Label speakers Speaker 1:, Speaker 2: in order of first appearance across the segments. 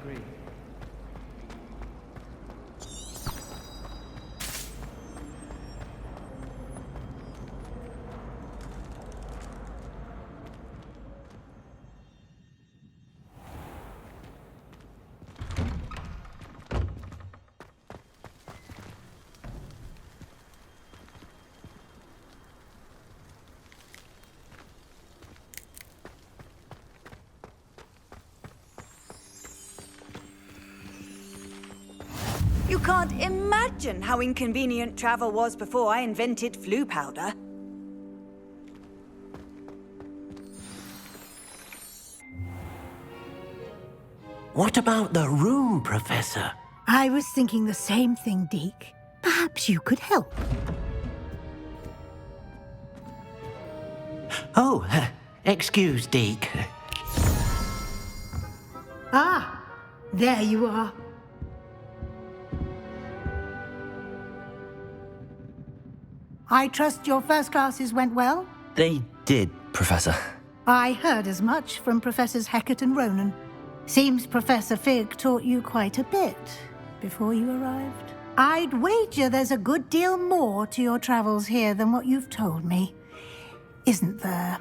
Speaker 1: agree.
Speaker 2: You can't imagine how inconvenient travel was before I invented flu powder.
Speaker 3: What about the room, Professor?
Speaker 4: I was thinking the same thing, Deke. Perhaps you could help.
Speaker 3: Oh, excuse, Deke.
Speaker 4: Ah, there you are. I trust your first classes went well?
Speaker 5: They did, Professor.
Speaker 4: I heard as much from Professors Hecat and Ronan. Seems Professor Fig taught you quite a bit before you arrived. I'd wager there's a good deal more to your travels here than what you've told me, isn't there?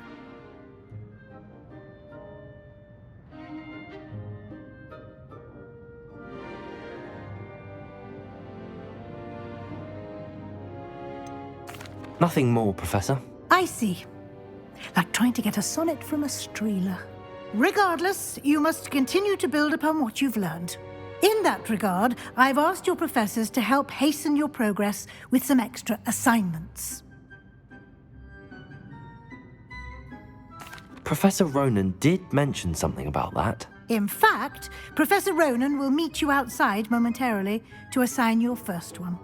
Speaker 5: Nothing more, Professor.
Speaker 4: I see. Like trying to get a sonnet from a streeler. Regardless, you must continue to build upon what you've learned. In that regard, I've asked your professors to help hasten your progress with some extra assignments.
Speaker 5: Professor Ronan did mention something about that.
Speaker 4: In fact, Professor Ronan will meet you outside momentarily to assign your first one.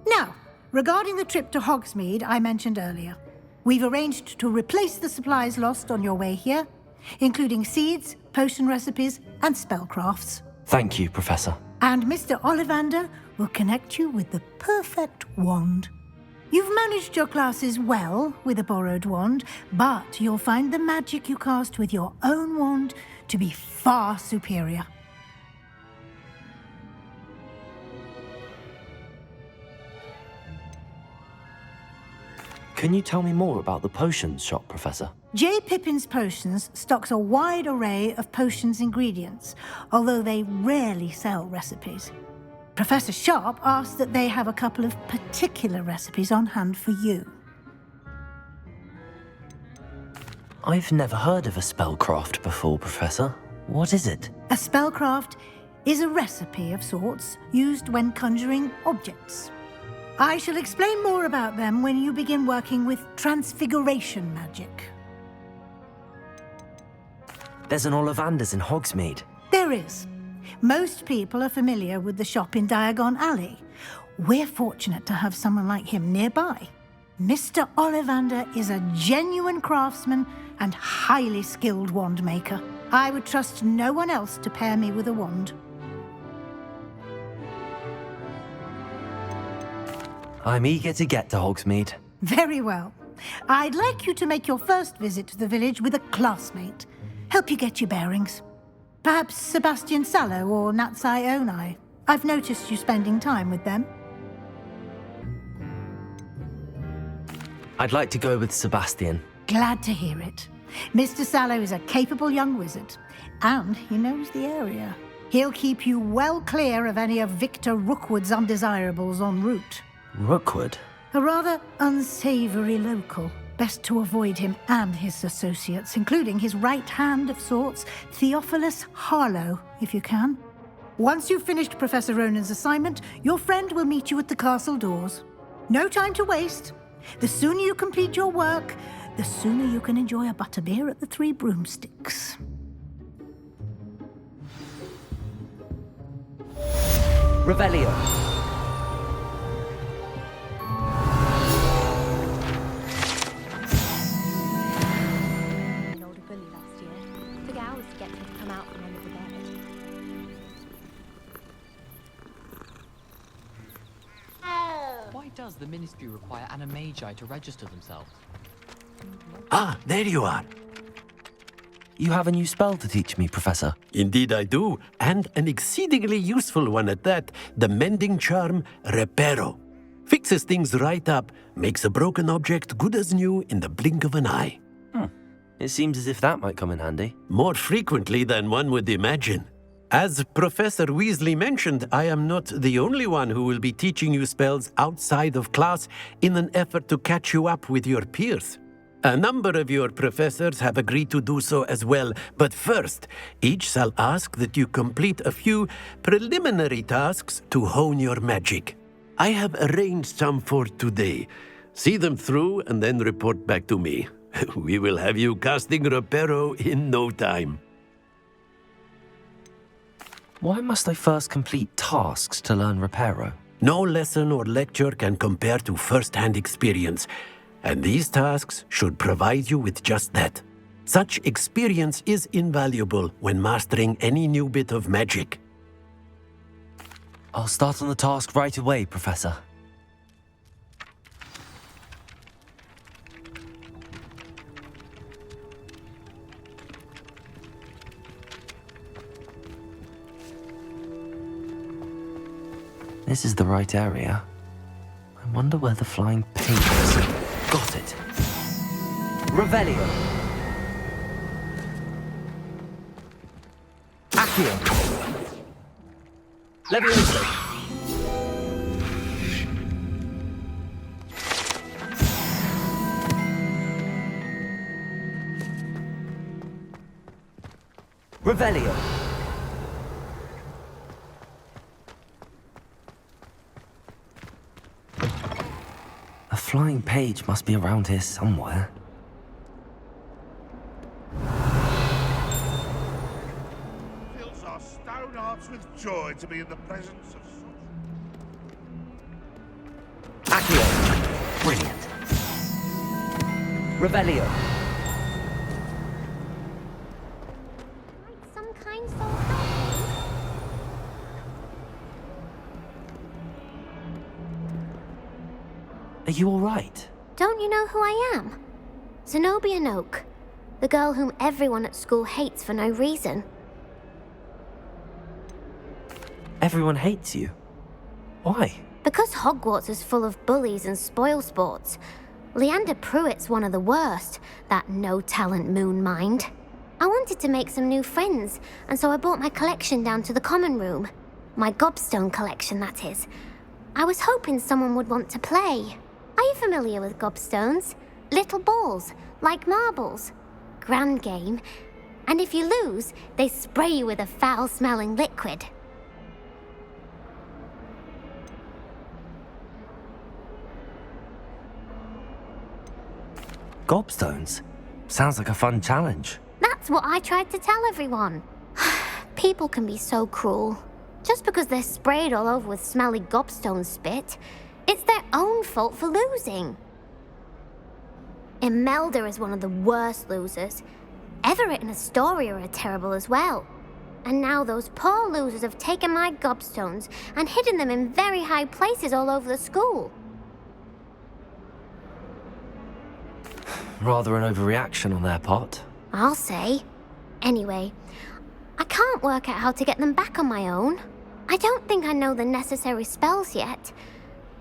Speaker 4: Now, regarding the trip to Hogsmeade I mentioned earlier, we've arranged to replace the supplies lost on your way here, including seeds, potion recipes, and spellcrafts.
Speaker 5: Thank you, Professor.
Speaker 4: And Mr. Ollivander will connect you with the perfect wand. You've managed your classes well with a borrowed wand, but you'll find the magic you cast with your own wand to be far superior.
Speaker 5: Can you tell me more about the potions shop, Professor?
Speaker 4: J. Pippin's Potions stocks a wide array of potions ingredients, although they rarely sell recipes. Professor Sharp asked that they have a couple of particular recipes on hand for you.
Speaker 5: I've never heard of a spellcraft before, Professor. What is it?
Speaker 4: A spellcraft is a recipe of sorts used when conjuring objects. I shall explain more about them when you begin working with transfiguration magic.
Speaker 5: There's an Ollivander's in Hogsmeade.
Speaker 4: There is. Most people are familiar with the shop in Diagon Alley. We're fortunate to have someone like him nearby. Mr. Ollivander is a genuine craftsman and highly skilled wand maker. I would trust no one else to pair me with a wand.
Speaker 5: I'm eager to get to Hogsmeade.
Speaker 4: Very well. I'd like you to make your first visit to the village with a classmate. Help you get your bearings. Perhaps Sebastian Sallow or Natsai Onai. I've noticed you spending time with them.
Speaker 5: I'd like to go with Sebastian.
Speaker 4: Glad to hear it. Mr. Sallow is a capable young wizard, and he knows the area. He'll keep you well clear of any of Victor Rookwood's undesirables en route.
Speaker 5: Rookwood?
Speaker 4: A rather unsavory local. Best to avoid him and his associates, including his right hand of sorts, Theophilus Harlow, if you can. Once you've finished Professor Ronan's assignment, your friend will meet you at the castle doors. No time to waste. The sooner you complete your work, the sooner you can enjoy a butterbeer at the Three Broomsticks.
Speaker 1: Revelio.
Speaker 6: Why does the Ministry require animagi to register themselves?
Speaker 3: Ah, there you are.
Speaker 5: You have a new spell to teach me, Professor.
Speaker 3: Indeed I do, and an exceedingly useful one at that. The mending charm, Reparo. Fixes things right up, makes a broken object good as new in the blink of an eye.
Speaker 5: It seems as if that might come in handy.
Speaker 3: More frequently than one would imagine. As Professor Weasley mentioned, I am not the only one who will be teaching you spells outside of class in an effort to catch you up with your peers. A number of your professors have agreed to do so as well, but first, each shall ask that you complete a few preliminary tasks to hone your magic. I have arranged some for today. See them through and then report back to me. We will have you casting Reparo in no time.
Speaker 5: Why must I first complete tasks to learn Reparo?
Speaker 3: No lesson or lecture can compare to first-hand experience, and these tasks should provide you with just that. Such experience is invaluable when mastering any new bit of magic.
Speaker 5: I'll start on the task right away, Professor. This is the right area. I wonder where the flying page is. Got it.
Speaker 1: Revelio. Accio. Levioso. Revelio.
Speaker 5: A flying page must be around here somewhere.
Speaker 7: Fills our stone hearts with joy to be in the presence of such...
Speaker 1: Accio.
Speaker 5: Brilliant.
Speaker 1: Revelio.
Speaker 8: Some kind soul help me?
Speaker 5: Are you all right?
Speaker 8: Don't you know who I am? Zenobia Noak, the girl whom everyone at school hates for no reason.
Speaker 5: Everyone hates you. Why?
Speaker 8: Because Hogwarts is full of bullies and spoilsports. Leander Pruitt's one of the worst, that no-talent moon mind. I wanted to make some new friends, and so I brought my collection down to the common room. My gobstone collection, that is. I was hoping someone would want to play. Are you familiar with gobstones? Little balls, like marbles. Grand game. And if you lose, they spray you with a foul-smelling liquid.
Speaker 5: Gobstones? Sounds like a fun challenge.
Speaker 8: That's what I tried to tell everyone. People can be so cruel. Just because they're sprayed all over with smelly gobstone spit, it's their own fault for losing. Imelda is one of the worst losers. Everett and Astoria are terrible as well. And now those poor losers have taken my gobstones and hidden them in very high places all over the school.
Speaker 5: Rather an overreaction on their part.
Speaker 8: I'll say. Anyway, I can't work out how to get them back on my own. I don't think I know the necessary spells yet.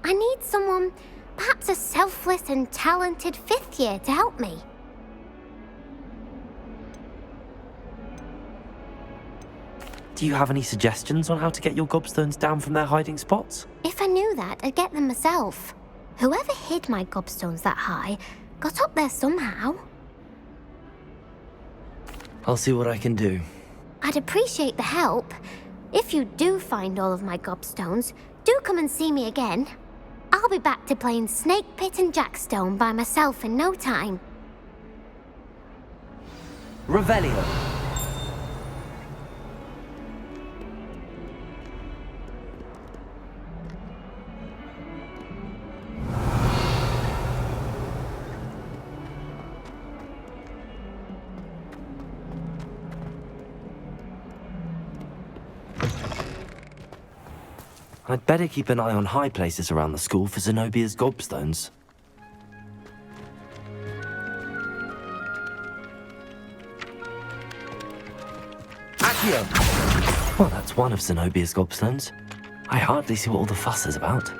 Speaker 8: I need someone, perhaps a selfless and talented fifth year to help me.
Speaker 5: Do you have any suggestions on how to get your gobstones down from their hiding spots?
Speaker 8: If I knew that, I'd get them myself. Whoever hid my gobstones that high got up there somehow.
Speaker 5: I'll see what I can do.
Speaker 8: I'd appreciate the help. If you do find all of my gobstones, do come and see me again. I'll be back to playing Snake Pit and Jackstone by myself in no time.
Speaker 1: Revelio.
Speaker 5: I'd better keep an eye on high places around the school for Zenobia's gobstones.
Speaker 1: Accio.
Speaker 5: Well, that's one of Zenobia's gobstones. I hardly see what all the fuss is about.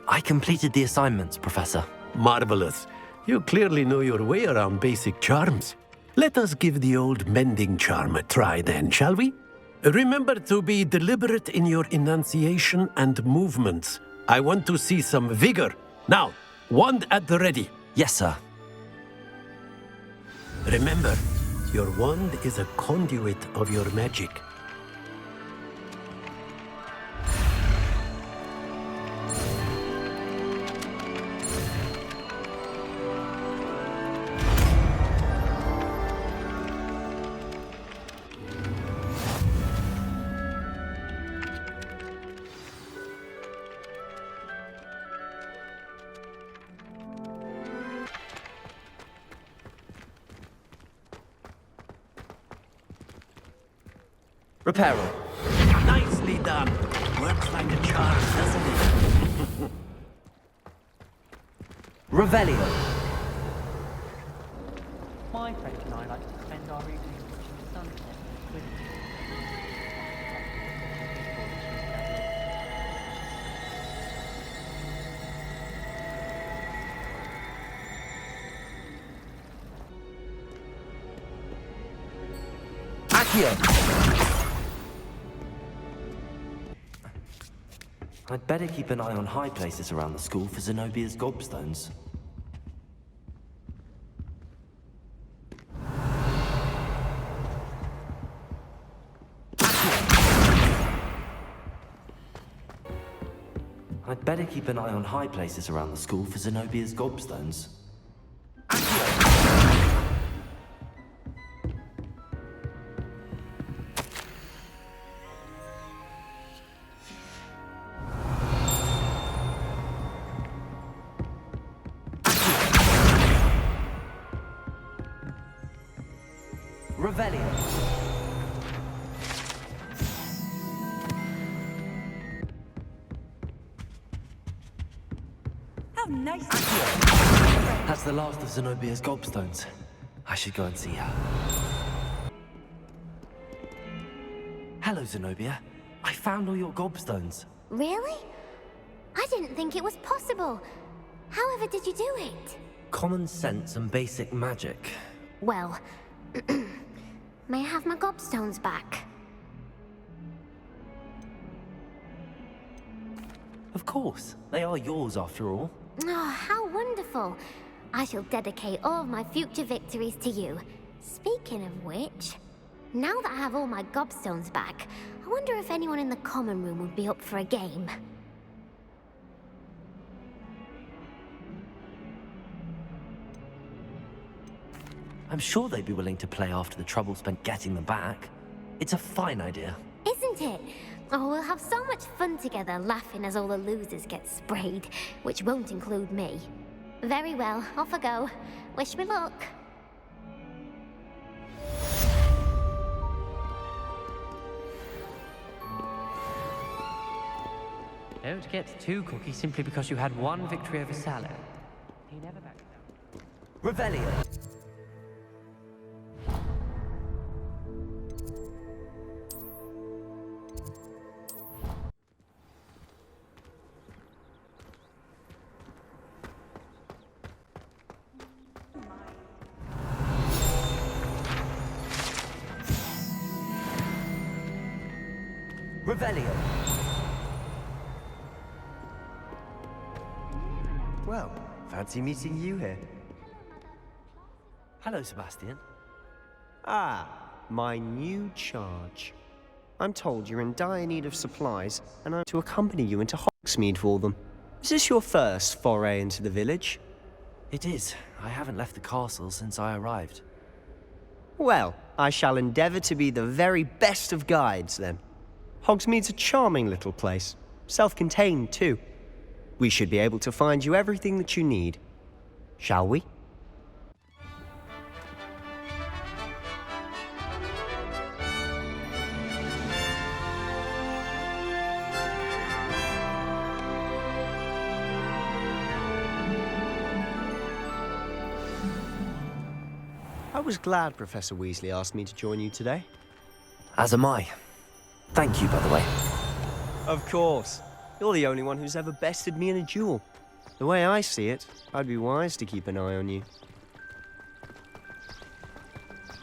Speaker 5: I completed the assignments, Professor.
Speaker 3: Marvelous. You clearly know your way around basic charms. Let us give the old mending charm a try then, shall we? Remember to be deliberate in your enunciation and movements. I want to see some vigor. Now, wand at the ready.
Speaker 5: Yes, sir.
Speaker 3: Remember, your wand is a conduit of your magic.
Speaker 1: Reparo.
Speaker 3: Nicely done. Works like a charm, doesn't it?
Speaker 1: Revelio.
Speaker 6: My friend and I like to spend our evenings watching the sunset with
Speaker 1: Accio.
Speaker 5: I'd better keep an eye on high places around the school for Zenobia's gobstones. I'd better keep an eye on high places around the school for Zenobia's gobstones.
Speaker 1: Revelio.
Speaker 2: How nice.
Speaker 5: That's the last of Zenobia's gobstones. I should go and see her. Hello, Zenobia. I found all your gobstones.
Speaker 8: Really? I didn't think it was possible. However did you do it?
Speaker 5: Common sense and basic magic.
Speaker 8: Well, may I have my gobstones back?
Speaker 5: Of course. They are yours after all.
Speaker 8: Oh, how wonderful. I shall dedicate all of my future victories to you. Speaking of which, now that I have all my gobstones back, I wonder if anyone in the common room would be up for a game.
Speaker 5: I'm sure they'd be willing to play after the trouble spent getting them back. It's a fine idea.
Speaker 8: Isn't it? Oh, we'll have so much fun together, laughing as all the losers get sprayed, which won't include me. Very well, off I go. Wish me luck.
Speaker 6: Don't get too cocky simply because you had one victory over Sallow. He never backed down.
Speaker 1: Revelio. Revelio.
Speaker 9: Well, fancy meeting you here.
Speaker 5: Hello, Sebastian.
Speaker 9: Ah, my new charge. I'm told you're in dire need of supplies, and I'm to accompany you into Hogsmeade for them. Is this your first foray into the village?
Speaker 5: It is. I haven't left the castle since I arrived.
Speaker 9: Well, I shall endeavour to be the very best of guides, then. Hogsmeade's a charming little place. Self-contained, too. We should be able to find you everything that you need. Shall we? I was glad Professor Weasley asked me to join you today.
Speaker 5: As am I. Thank you, by the way.
Speaker 9: Of course. You're the only one who's ever bested me in a duel. The way I see it, I'd be wise to keep an eye on you.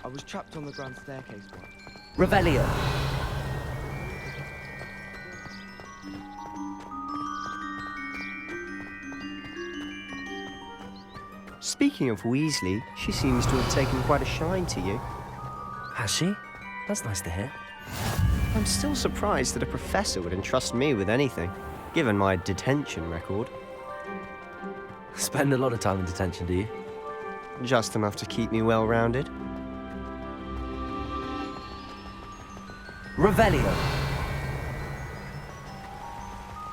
Speaker 10: I was trapped on the grand staircase once.
Speaker 1: Revelio.
Speaker 9: Speaking of Weasley, she seems to have taken quite a shine to you.
Speaker 5: Has she? That's nice to hear.
Speaker 9: I'm still surprised that a professor would entrust me with anything, given my detention record.
Speaker 5: Spend a lot of time in detention, do you?
Speaker 9: Just enough to keep me well-rounded.
Speaker 1: Revelio.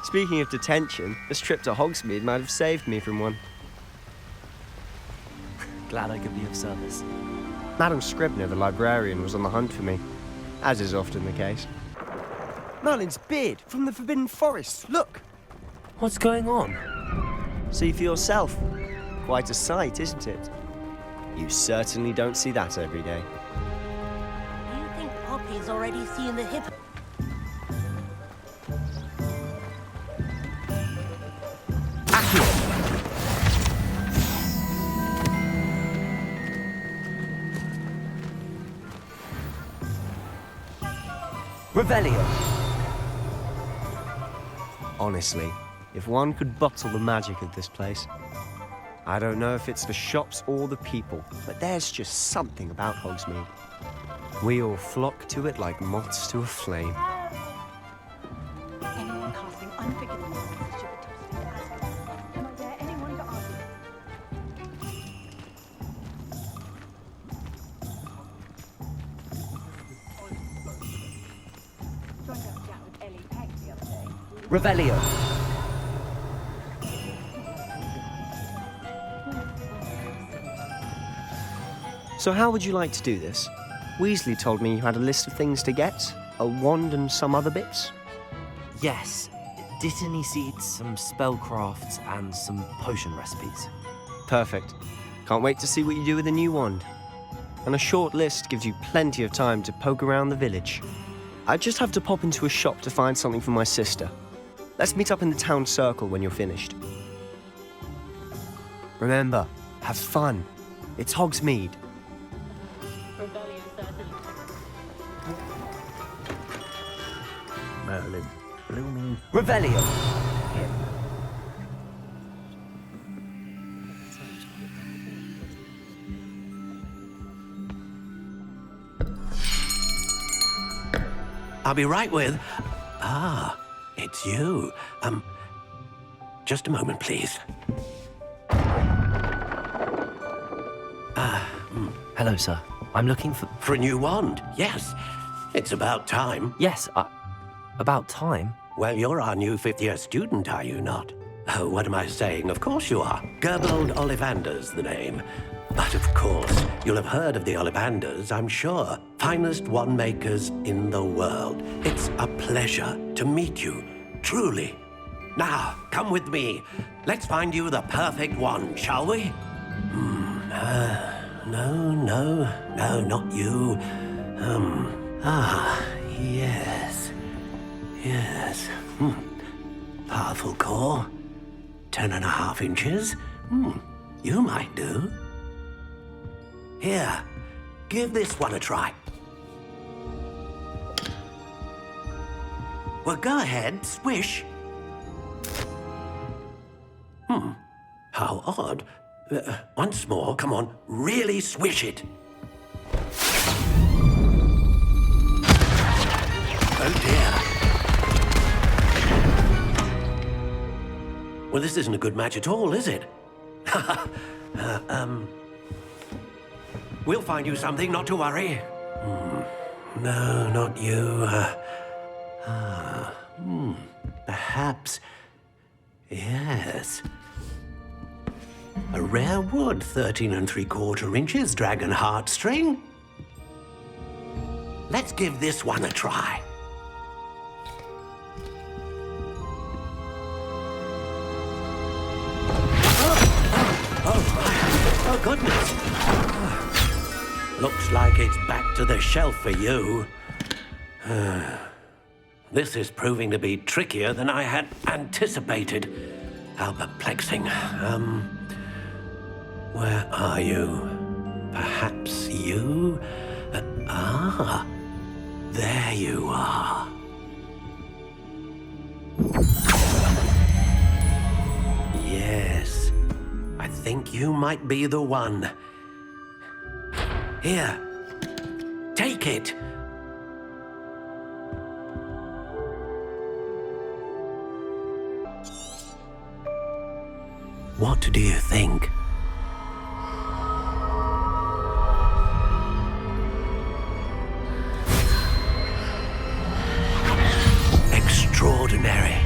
Speaker 9: Speaking of detention, this trip to Hogsmeade might have saved me from one.
Speaker 5: Glad I could be of service.
Speaker 9: Madam Scribner, the librarian, was on the hunt for me, as is often the case. Merlin's beard from the Forbidden Forest, look!
Speaker 5: What's going on?
Speaker 9: See for yourself. Quite a sight, isn't it? You certainly don't see that every day.
Speaker 11: Do you think Poppy's already seen the hip?
Speaker 1: Revelio.
Speaker 9: Honestly, if one could bottle the magic of this place. I don't know if it's the shops or the people, but there's just something about Hogsmeade. We all flock to it like moths to a flame.
Speaker 2: Anyone casting unforgivable should be tossed into Azkaban. Am I there? Anyone to argue? Joined up chat with Ellie Peg the other day.
Speaker 1: Revelio.
Speaker 9: So how would you like to do this? Weasley told me you had a list of things to get, a wand and some other bits.
Speaker 5: Yes. Dittany seeds, some spellcrafts, and some potion recipes.
Speaker 9: Perfect. Can't wait to see what you do with the new wand. And a short list gives you plenty of time to poke around the village. I just have to pop into a shop to find something for my sister. Let's meet up in the town circle when you're finished. Remember, have fun. It's Hogsmeade.
Speaker 3: Merlin, blooming.
Speaker 1: Revelio.
Speaker 3: I'll be right with... Ah, it's you. Just a moment, please.
Speaker 5: Hello, sir. I'm looking for...
Speaker 3: For a new wand, yes. It's about time.
Speaker 5: Yes, about time?
Speaker 3: Well, you're our new fifth-year student, are you not? Oh, what am I saying? Of course you are. Gabriel Ollivander's the name. But of course, you'll have heard of the Ollivanders, I'm sure. Finest wand makers in the world. It's a pleasure to meet you, truly. Now, come with me. Let's find you the perfect wand, shall we? No, not you. Yes. Powerful core. 10.5 inches. You might do. Here, give this one a try. Well, go ahead, swish. How odd. Once more, come on, really swish it. Oh dear. Well, this isn't a good match at all, is it? We'll find you something, not to worry. No, not you. Perhaps. Yes. A rare wood, 13 3/4 inches, dragon heartstring. Let's give this one a try. Oh, goodness. Looks like it's back to the shelf for you. This is proving to be trickier than I had anticipated. How perplexing. Where are you? Perhaps you? There you are. Yes, I think you might be the one. Here, take it. What do you think? Extraordinary.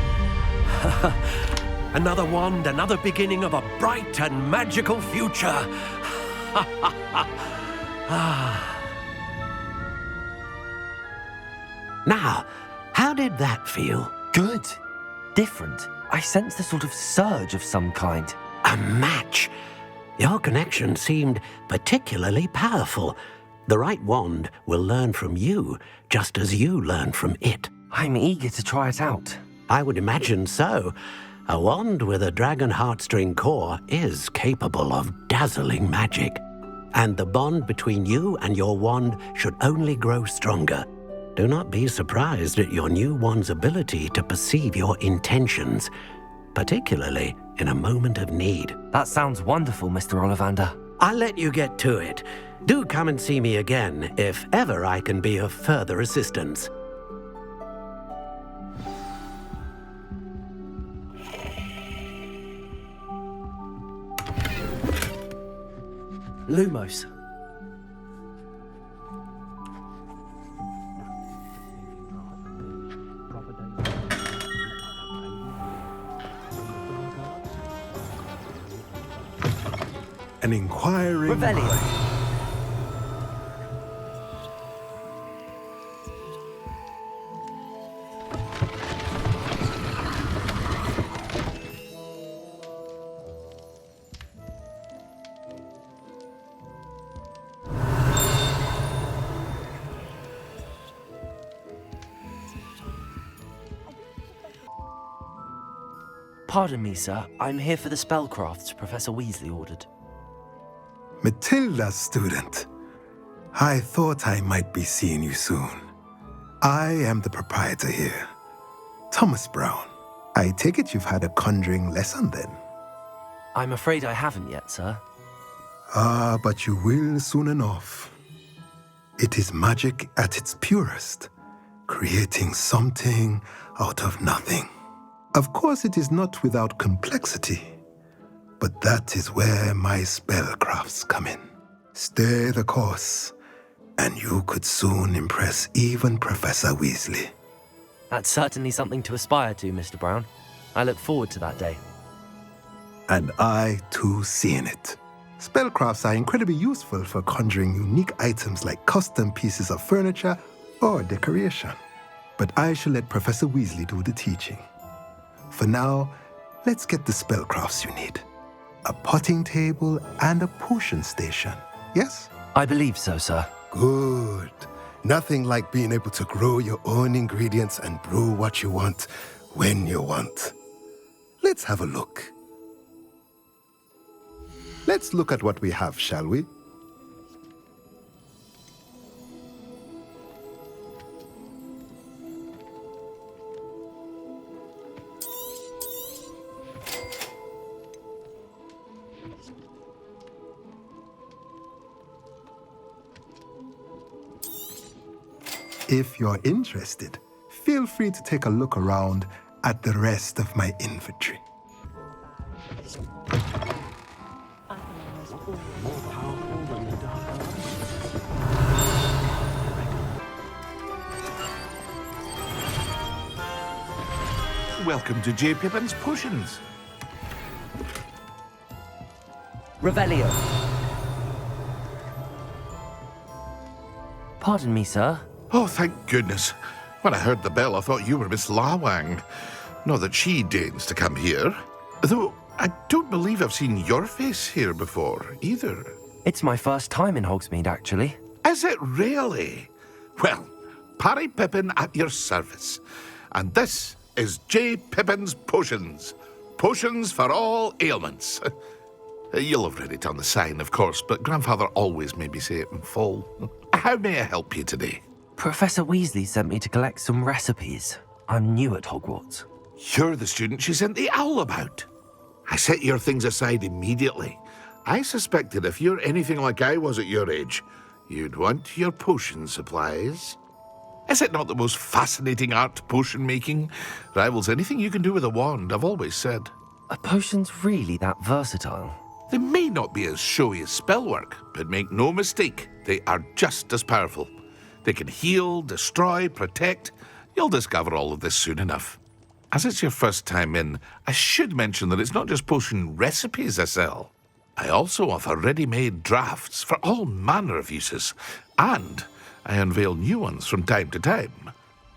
Speaker 3: Another wand, another beginning of a bright and magical future. Now, how did that feel?
Speaker 5: Good. Different. I sensed a sort of surge of some kind.
Speaker 3: A match. Your connection seemed particularly powerful. The right wand will learn from you, just as you learn from it.
Speaker 5: I'm eager to try it out.
Speaker 3: I would imagine so. A wand with a dragon heartstring core is capable of dazzling magic. And the bond between you and your wand should only grow stronger. Do not be surprised at your new wand's ability to perceive your intentions, particularly in a moment of need.
Speaker 5: That sounds wonderful, Mr. Ollivander.
Speaker 3: I'll let you get to it. Do come and see me again if ever I can be of further assistance.
Speaker 5: Lumos.
Speaker 12: An inquiring
Speaker 1: Revelio.
Speaker 12: mind.
Speaker 5: Pardon me, sir. I'm here for the spellcrafts Professor Weasley ordered.
Speaker 12: Matilda's student. I thought I might be seeing you soon. I am the proprietor here, Thomas Brown. I take it you've had a conjuring lesson then?
Speaker 5: I'm afraid I haven't yet, sir.
Speaker 12: Ah, but you will soon enough. It is magic at its purest, creating something out of nothing. Of course, it is not without complexity, but that is where my spellcrafts come in. Stay the course, and you could soon impress even Professor Weasley.
Speaker 5: That's certainly something to aspire to, Mr. Brown. I look forward to that day.
Speaker 12: And I, too, seeing it. Spellcrafts are incredibly useful for conjuring unique items like custom pieces of furniture or decoration. But I shall let Professor Weasley do the teaching. For now, let's get the spellcrafts you need. A potting table and a potion station, yes?
Speaker 5: I believe so, sir.
Speaker 12: Good. Nothing like being able to grow your own ingredients and brew what you want when you want. Let's have a look. Let's look at what we have, shall we? If you're interested, feel free to take a look around at the rest of my inventory.
Speaker 7: Welcome to J. Pippin's Potions.
Speaker 1: Revelio.
Speaker 5: Pardon me, sir.
Speaker 7: Oh, thank goodness. When I heard the bell, I thought you were Miss Lawang. Not that she deigns to come here. Though I don't believe I've seen your face here before, either.
Speaker 5: It's my first time in Hogsmeade, actually.
Speaker 7: Is it really? Well, Parry Pippin at your service. And this is J. Pippin's Potions. Potions for all ailments. You'll have read it on the sign, of course, but Grandfather always made me say it in full. How may I help you today?
Speaker 5: Professor Weasley sent me to collect some recipes. I'm new at Hogwarts.
Speaker 7: You're the student she sent the owl about. I set your things aside immediately. I suspected if you're anything like I was at your age, you'd want your potion supplies. Is it not the most fascinating art, potion making? Rivals anything you can do with a wand, I've always said.
Speaker 5: Are potions really that versatile?
Speaker 7: They may not be as showy as spellwork, but make no mistake, they are just as powerful. They can heal, destroy, protect. You'll discover all of this soon enough. As it's your first time in, I should mention that it's not just potion recipes I sell. I also offer ready-made drafts for all manner of uses, and I unveil new ones from time to time.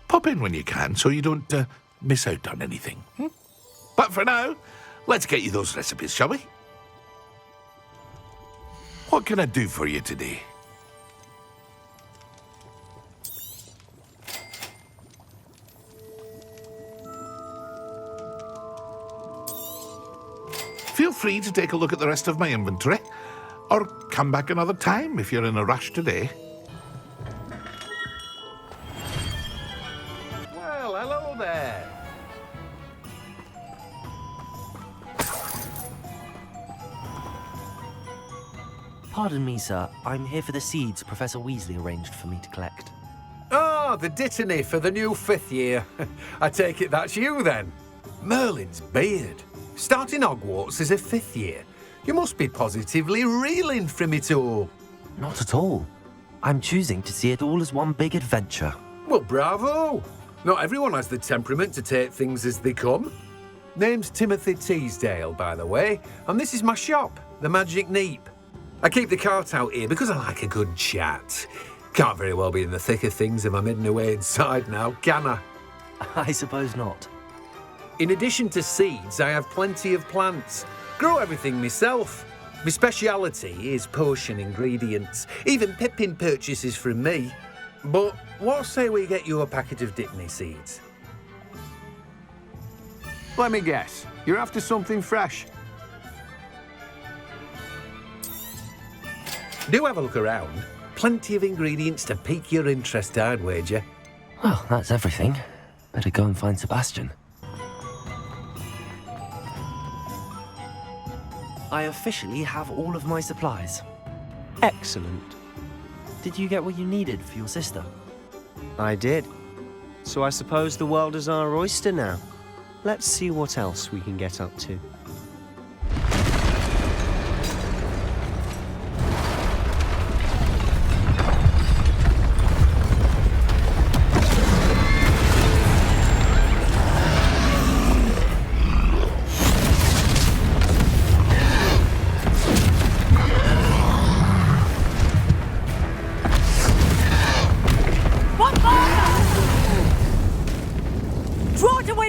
Speaker 7: Pop in when you can so you don't miss out on anything. But for now, let's get you those recipes, shall we? What can I do for you today? Feel free to take a look at the rest of my inventory, or come back another time if you're in a rush today.
Speaker 3: Well, hello there.
Speaker 5: Pardon me, sir. I'm here for the seeds Professor Weasley arranged for me to collect.
Speaker 13: Ah, the dittany for the new 5th year. I take it that's you, then. Merlin's beard. Starting Hogwarts as a 5th year. You must be positively reeling from it all.
Speaker 5: Not at all. I'm choosing to see it all as one big adventure.
Speaker 13: Well, bravo. Not everyone has the temperament to take things as they come. Name's Timothy Teasdale, by the way, and this is my shop, the Magic Neep. I keep the cart out here because I like a good chat. Can't very well be in the thick of things if I'm hidden away inside now, can I?
Speaker 5: I suppose not.
Speaker 13: In addition to seeds, I have plenty of plants. Grow everything myself. My speciality is potion ingredients. Even Pippin purchases from me. But what say we get you a packet of Dittany seeds?
Speaker 14: Let me guess. You're after something fresh.
Speaker 13: Do have a look around. Plenty of ingredients to pique your interest, I'd wager.
Speaker 5: Well, that's everything. Better go and find Sebastian. I officially have all of my supplies.
Speaker 9: Excellent.
Speaker 5: Did you get what you needed for your sister?
Speaker 9: I did. So I suppose the world is our oyster now. Let's see what else we can get up to.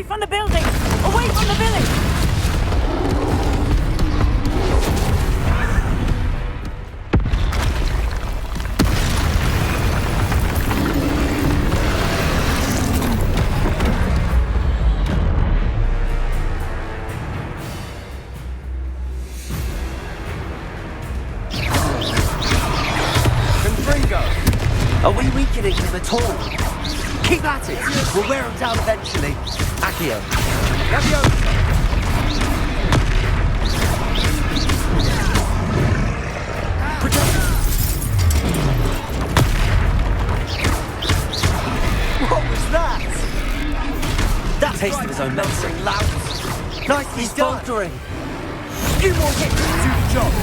Speaker 2: From the building! Away from the village!
Speaker 9: Confringo! Are we weakening him at all? Keep at it! We'll wear him down eventually. Accio. Leviosa! What was that?
Speaker 5: That taste of his own medicine.
Speaker 9: Loud. Nicely
Speaker 5: He's
Speaker 9: done.
Speaker 5: faltering.
Speaker 9: You more hits to do the job.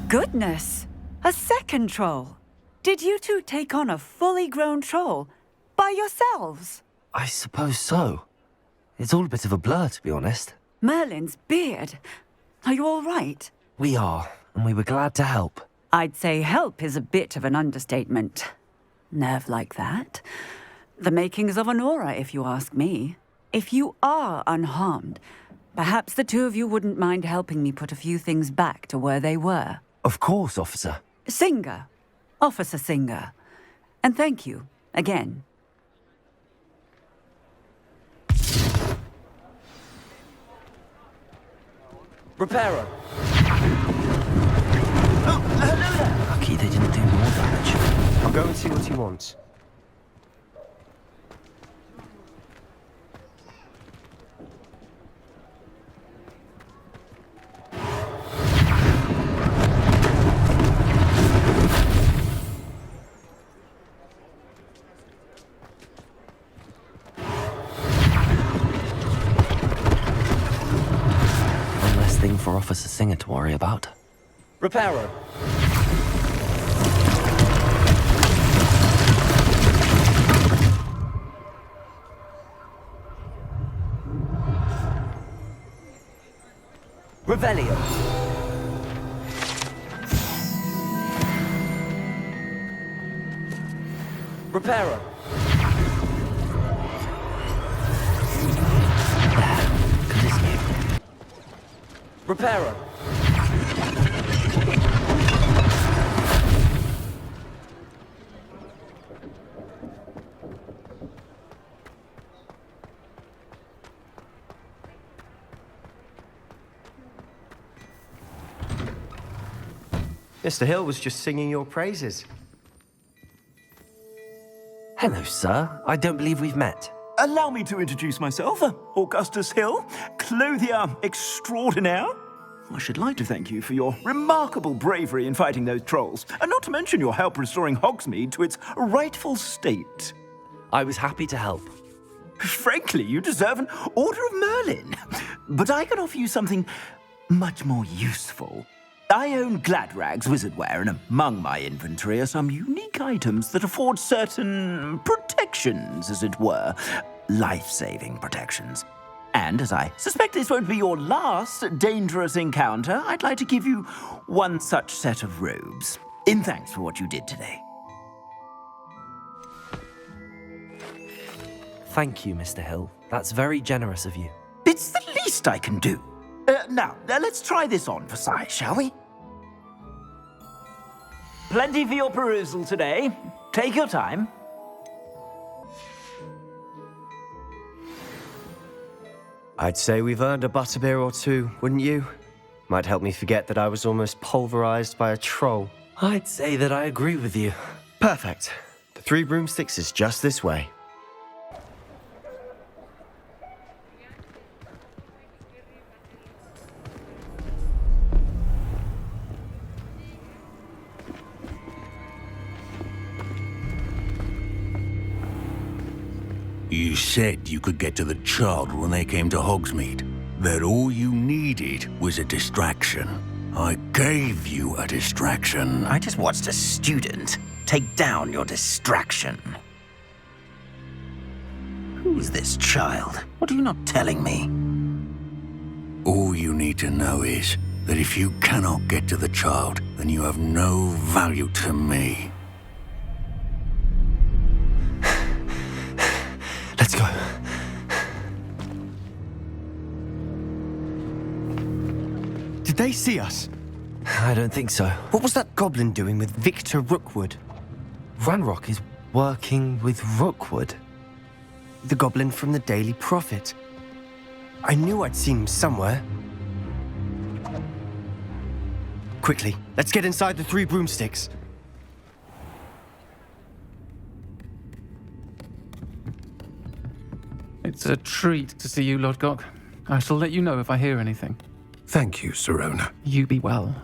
Speaker 2: Goodness! A second troll! Did you two take on a fully grown troll by yourselves?
Speaker 5: I suppose so. It's all a bit of a blur, to be honest.
Speaker 2: Merlin's beard. Are you all right?
Speaker 5: We are, and we were glad to help.
Speaker 2: I'd say help is a bit of an understatement. Nerve like that. The makings of an aura, if you ask me. If you are unharmed, perhaps the two of you wouldn't mind helping me put a few things back to where they were.
Speaker 5: Of course, officer.
Speaker 2: Singer. Officer Singer. And thank you, again.
Speaker 1: Reparo.
Speaker 5: Lucky they didn't do more damage.
Speaker 9: I'll go and see what he wants.
Speaker 5: One less thing for Officer Singer to worry about.
Speaker 1: Reparo. Revelio. Reparo.
Speaker 5: Continue.
Speaker 1: Reparo.
Speaker 9: Mr. Hill was just singing your praises.
Speaker 5: Hello, sir. I don't believe we've met.
Speaker 15: Allow me to introduce myself, Augustus Hill, clothier extraordinaire. I should like to thank you for your remarkable bravery in fighting those trolls, and not to mention your help restoring Hogsmeade to its rightful state.
Speaker 5: I was happy to help.
Speaker 15: Frankly, you deserve an Order of Merlin. But I can offer you something much more useful. I own Gladrag's wizardware, and among my inventory are some unique items that afford certain protections, as it were. Life-saving protections. And as I suspect this won't be your last dangerous encounter, I'd like to give you one such set of robes, in thanks for what you did today.
Speaker 5: Thank you, Mr. Hill. That's very generous of you.
Speaker 15: It's the least I can do. Now, let's try this on for size, shall we? Plenty for your perusal today. Take your time.
Speaker 9: I'd say we've earned a butterbeer or two, wouldn't you? Might help me forget that I was almost pulverized by a troll.
Speaker 5: I'd say that I agree with you.
Speaker 9: Perfect. The 3 broomsticks is just this way.
Speaker 16: You said you could get to the child when they came to Hogsmeade. That all you needed was a distraction. I gave you a distraction.
Speaker 15: I just watched a student take down your distraction. Who's this child? What are you not telling me?
Speaker 16: All you need to know is that if you cannot get to the child, then you have no value to me.
Speaker 5: Let's go.
Speaker 9: Did they see us?
Speaker 5: I don't think so.
Speaker 9: What was that goblin doing with Victor Rookwood?
Speaker 5: Ranrock is working with Rookwood.
Speaker 9: The goblin from the Daily Prophet. I knew I'd seen him somewhere. Quickly, let's get inside the 3 broomsticks.
Speaker 17: It's a treat to see you, Lodgok. I shall let you know if I hear anything.
Speaker 3: Thank you, Sirona.
Speaker 17: You be well.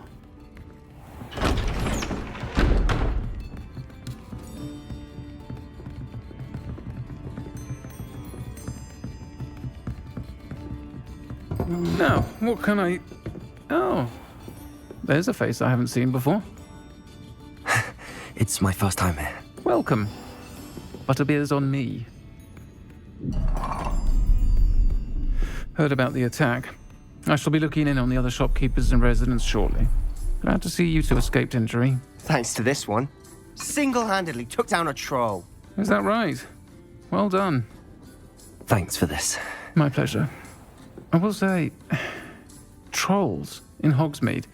Speaker 17: Now, what can I... Oh, there's a face I haven't seen before.
Speaker 5: It's my first time here.
Speaker 17: Welcome. Butterbeer's on me. Heard about the attack. I shall be looking in on the other shopkeepers and residents shortly. Glad to see you two escaped injury.
Speaker 9: Thanks to this one. Single-handedly took down a troll.
Speaker 17: Is that right? Well done.
Speaker 5: Thanks for this.
Speaker 17: My pleasure. I will say, trolls in Hogsmeade.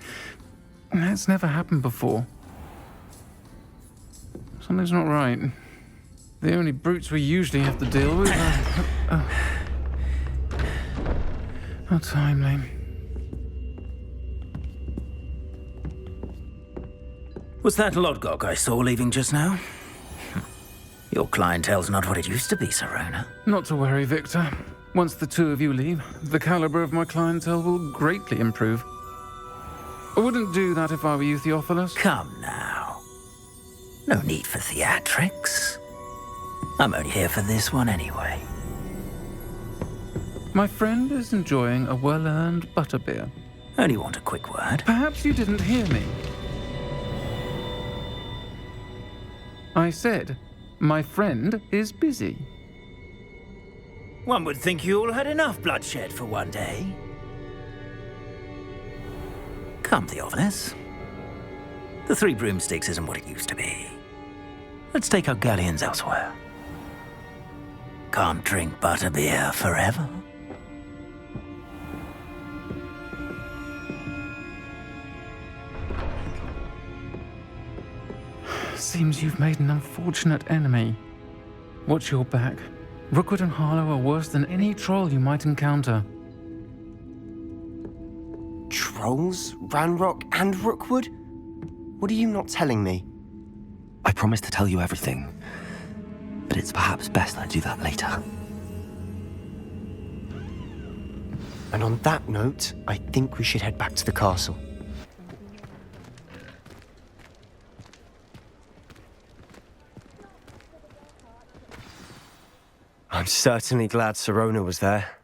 Speaker 17: That's never happened before. Something's not right. The only brutes we usually have to deal with are... How timely.
Speaker 15: Was that Lodgok I saw leaving just now? Your clientele's not what it used to be, Serona.
Speaker 17: Not to worry, Victor. Once the two of you leave, the caliber of my clientele will greatly improve. I wouldn't do that if I were you, Theophilus.
Speaker 15: Come now. No need for theatrics. I'm only here for this one anyway.
Speaker 17: My friend is enjoying a well-earned butterbeer.
Speaker 15: Only want a quick word.
Speaker 17: Perhaps you didn't hear me. I said, my friend is busy.
Speaker 15: One would think you all had enough bloodshed for one day. Come, Theophilus. The Three Broomsticks isn't what it used to be. Let's take our galleons elsewhere. Can't drink butterbeer forever.
Speaker 17: Seems you've made an unfortunate enemy. Watch your back. Rookwood and Harlow are worse than any troll you might encounter.
Speaker 9: Trolls? Ranrock and Rookwood? What are you not telling me?
Speaker 5: I promised to tell you everything, but it's perhaps best I do that later.
Speaker 9: And on that note, I think we should head back to the castle. I'm certainly glad Serona was there.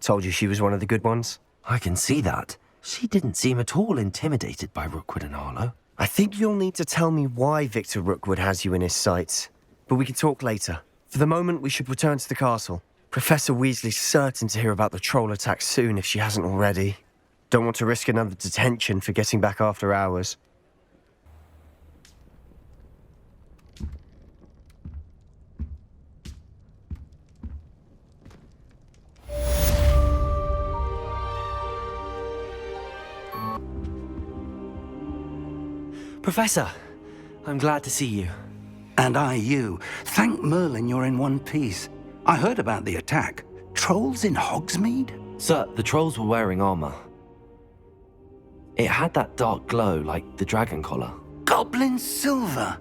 Speaker 9: Told you she was one of the good ones.
Speaker 5: I can see that. She didn't seem at all intimidated by Rookwood and Harlow.
Speaker 9: I think you'll need to tell me why Victor Rookwood has you in his sights. But we can talk later. For the moment, we should return to the castle. Professor Weasley's certain to hear about the troll attack soon if she hasn't already. Don't want to risk another detention for getting back after hours.
Speaker 5: Professor, I'm glad to see you.
Speaker 16: And I you. Thank Merlin you're in one piece. I heard about the attack. Trolls in Hogsmeade?
Speaker 5: Sir, the trolls were wearing armor. It had that dark glow like the dragon collar.
Speaker 16: Goblin silver.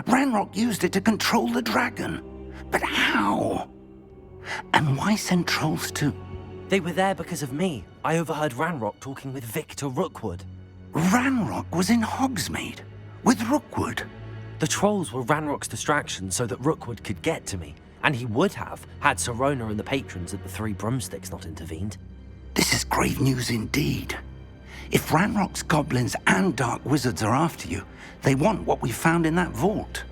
Speaker 16: Ranrock used it to control the dragon. But how? And why send trolls to...
Speaker 5: They were there because of me. I overheard Ranrock talking with Victor Rookwood.
Speaker 16: Ranrock was in Hogsmeade with Rookwood.
Speaker 5: The trolls were Ranrock's distraction so that Rookwood could get to me, and he would have had Serona and the patrons at the Three Broomsticks not intervened.
Speaker 16: This is grave news indeed. If Ranrock's goblins and dark wizards are after you, they want what we found in that vault.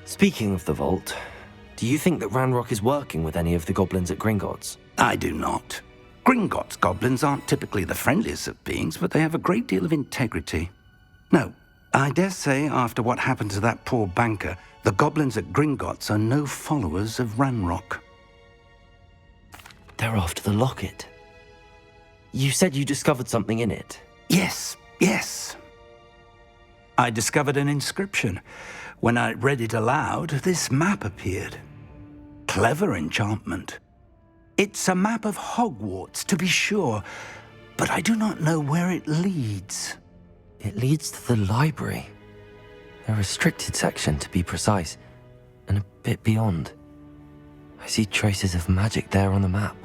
Speaker 5: Speaking of the vault, do you think that Ranrock is working with any of the goblins at Gringotts?
Speaker 16: I do not. Gringotts goblins aren't typically the friendliest of beings, but they have a great deal of integrity. No, I dare say after what happened to that poor banker, the goblins at Gringotts are no followers of Ranrock.
Speaker 5: They're after the locket. You said you discovered something in it.
Speaker 16: Yes. I discovered an inscription. When I read it aloud, this map appeared. Clever enchantment. It's a map of Hogwarts, to be sure, but I do not know where it leads.
Speaker 5: It leads to the library. A restricted section, to be precise, and a bit beyond. I see traces of magic there on the map.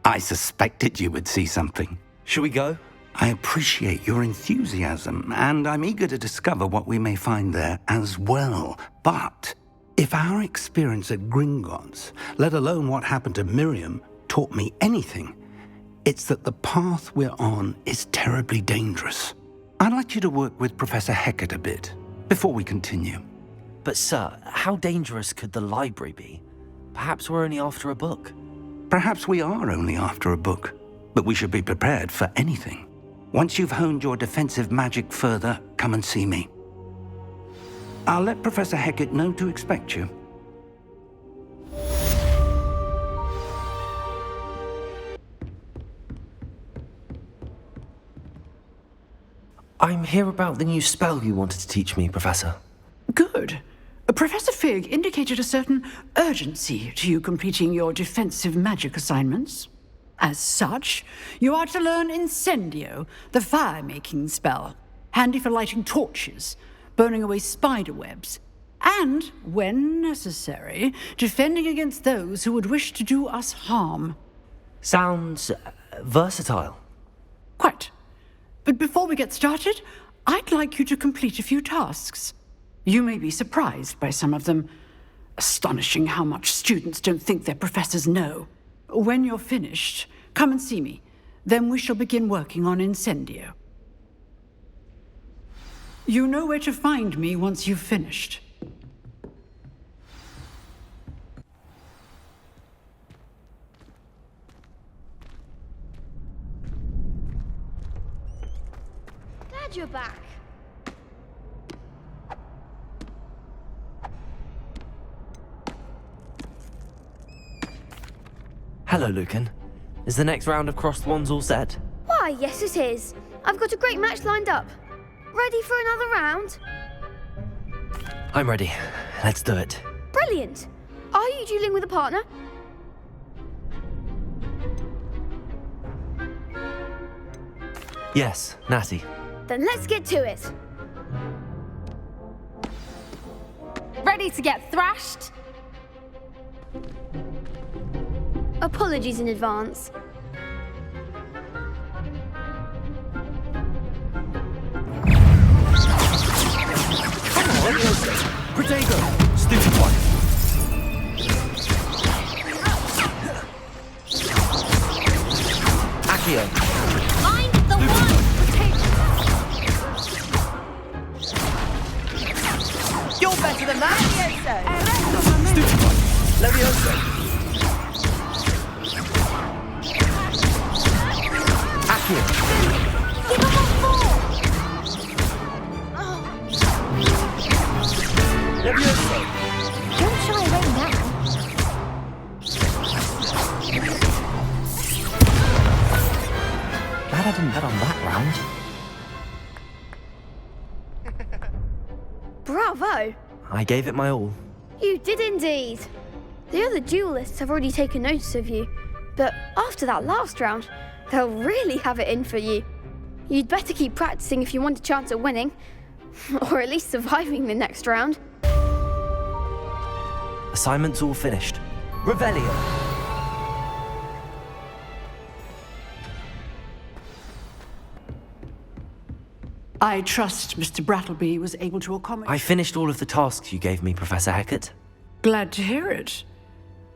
Speaker 16: I suspected you would see something.
Speaker 5: Shall we go?
Speaker 16: I appreciate your enthusiasm, and I'm eager to discover what we may find there as well. But if our experience at Gringotts, let alone what happened to Miriam, taught me anything, It's that the path we're on is terribly dangerous. I'd like you to work with Professor Hecat a bit before we continue.
Speaker 5: But sir, how dangerous could the library be? Perhaps we're only after a book.
Speaker 16: Perhaps we are only after a book, but we should be prepared for anything. Once you've honed your defensive magic further, come and see me. I'll let Professor Hecat know to expect you.
Speaker 5: I'm here about the new spell you wanted to teach me, Professor.
Speaker 18: Good. Professor Fig indicated a certain urgency to you completing your defensive magic assignments. As such, you are to learn Incendio, the fire-making spell, handy for lighting torches, burning away spider webs, and, when necessary, defending against those who would wish to do us harm.
Speaker 5: Sounds versatile.
Speaker 18: Quite. But before we get started, I'd like you to complete a few tasks. You may be surprised by some of them. Astonishing how much students don't think their professors know. When you're finished, come and see me. Then we shall begin working on Incendio. You know where to find me once you've finished.
Speaker 19: Glad you're back.
Speaker 5: Hello, Lucan. Is the next round of Crossed Wands all set?
Speaker 19: Why, yes it is. I've got a great match lined up. Ready for another round?
Speaker 5: I'm ready. Let's do it.
Speaker 19: Brilliant. Are you dueling with a partner?
Speaker 5: Yes, Natty.
Speaker 19: Then let's get to it. Ready to get thrashed? Apologies in advance.
Speaker 5: Protego! Stupid one! Accio!
Speaker 19: Find the one!
Speaker 6: You're better than that!
Speaker 5: Stupid one! Levioso! Accio!
Speaker 19: Give him a four!
Speaker 5: Levioso!
Speaker 8: Don't shy away now.
Speaker 5: Glad I didn't bet on that round.
Speaker 19: Bravo!
Speaker 5: I gave it my all.
Speaker 19: You did indeed. The other duelists have already taken notice of you, but after that last round, they'll really have it in for you. You'd better keep practicing if you want a chance at winning, or at least surviving the next round.
Speaker 5: Assignment's all finished. Revelio!
Speaker 18: I trust Mr. Brattleby was able to accommodate...
Speaker 5: I finished all of the tasks you gave me, Professor Hecat.
Speaker 18: Glad to hear it.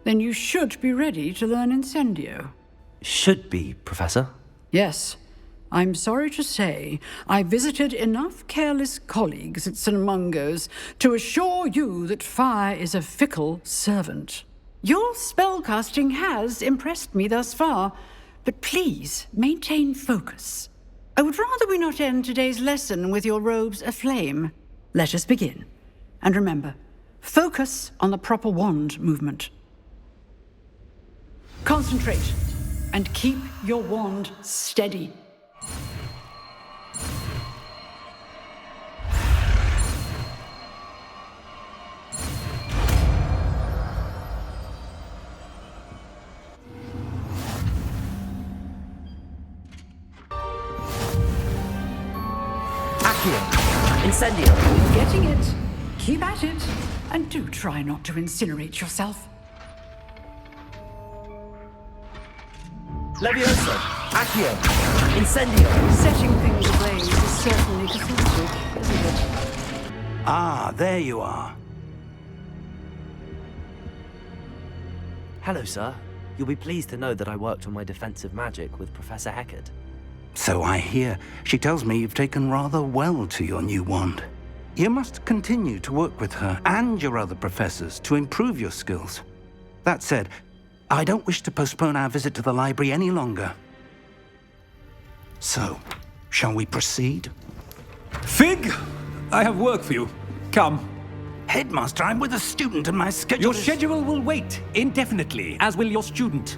Speaker 18: Then you should be ready to learn Incendio.
Speaker 5: Should be, Professor.
Speaker 18: Yes. I'm sorry to say, I visited enough careless colleagues at St. Mungo's to assure you that fire is a fickle servant. Your spellcasting has impressed me thus far, but please maintain focus. I would rather we not end today's lesson with your robes aflame. Let us begin. And remember, focus on the proper wand movement. Concentrate, and keep your wand steady.
Speaker 5: Incendio!
Speaker 18: Getting it. Keep at it. And do try not to incinerate yourself.
Speaker 5: Levioso! Accio! Incendio!
Speaker 18: Setting things ablaze is certainly cathartic, isn't it?
Speaker 16: Ah, there you are.
Speaker 5: Hello, sir. You'll be pleased to know that I worked on my defensive magic with Professor Hecat.
Speaker 16: So I hear. She tells me you've taken rather well to your new wand. You must continue to work with her and your other professors to improve your skills. That said, I don't wish to postpone our visit to the library any longer. So, shall we proceed?
Speaker 20: Fig! I have work for you. Come.
Speaker 16: Headmaster, I'm with a student and my schedule
Speaker 20: Your schedule will wait indefinitely, as will your student.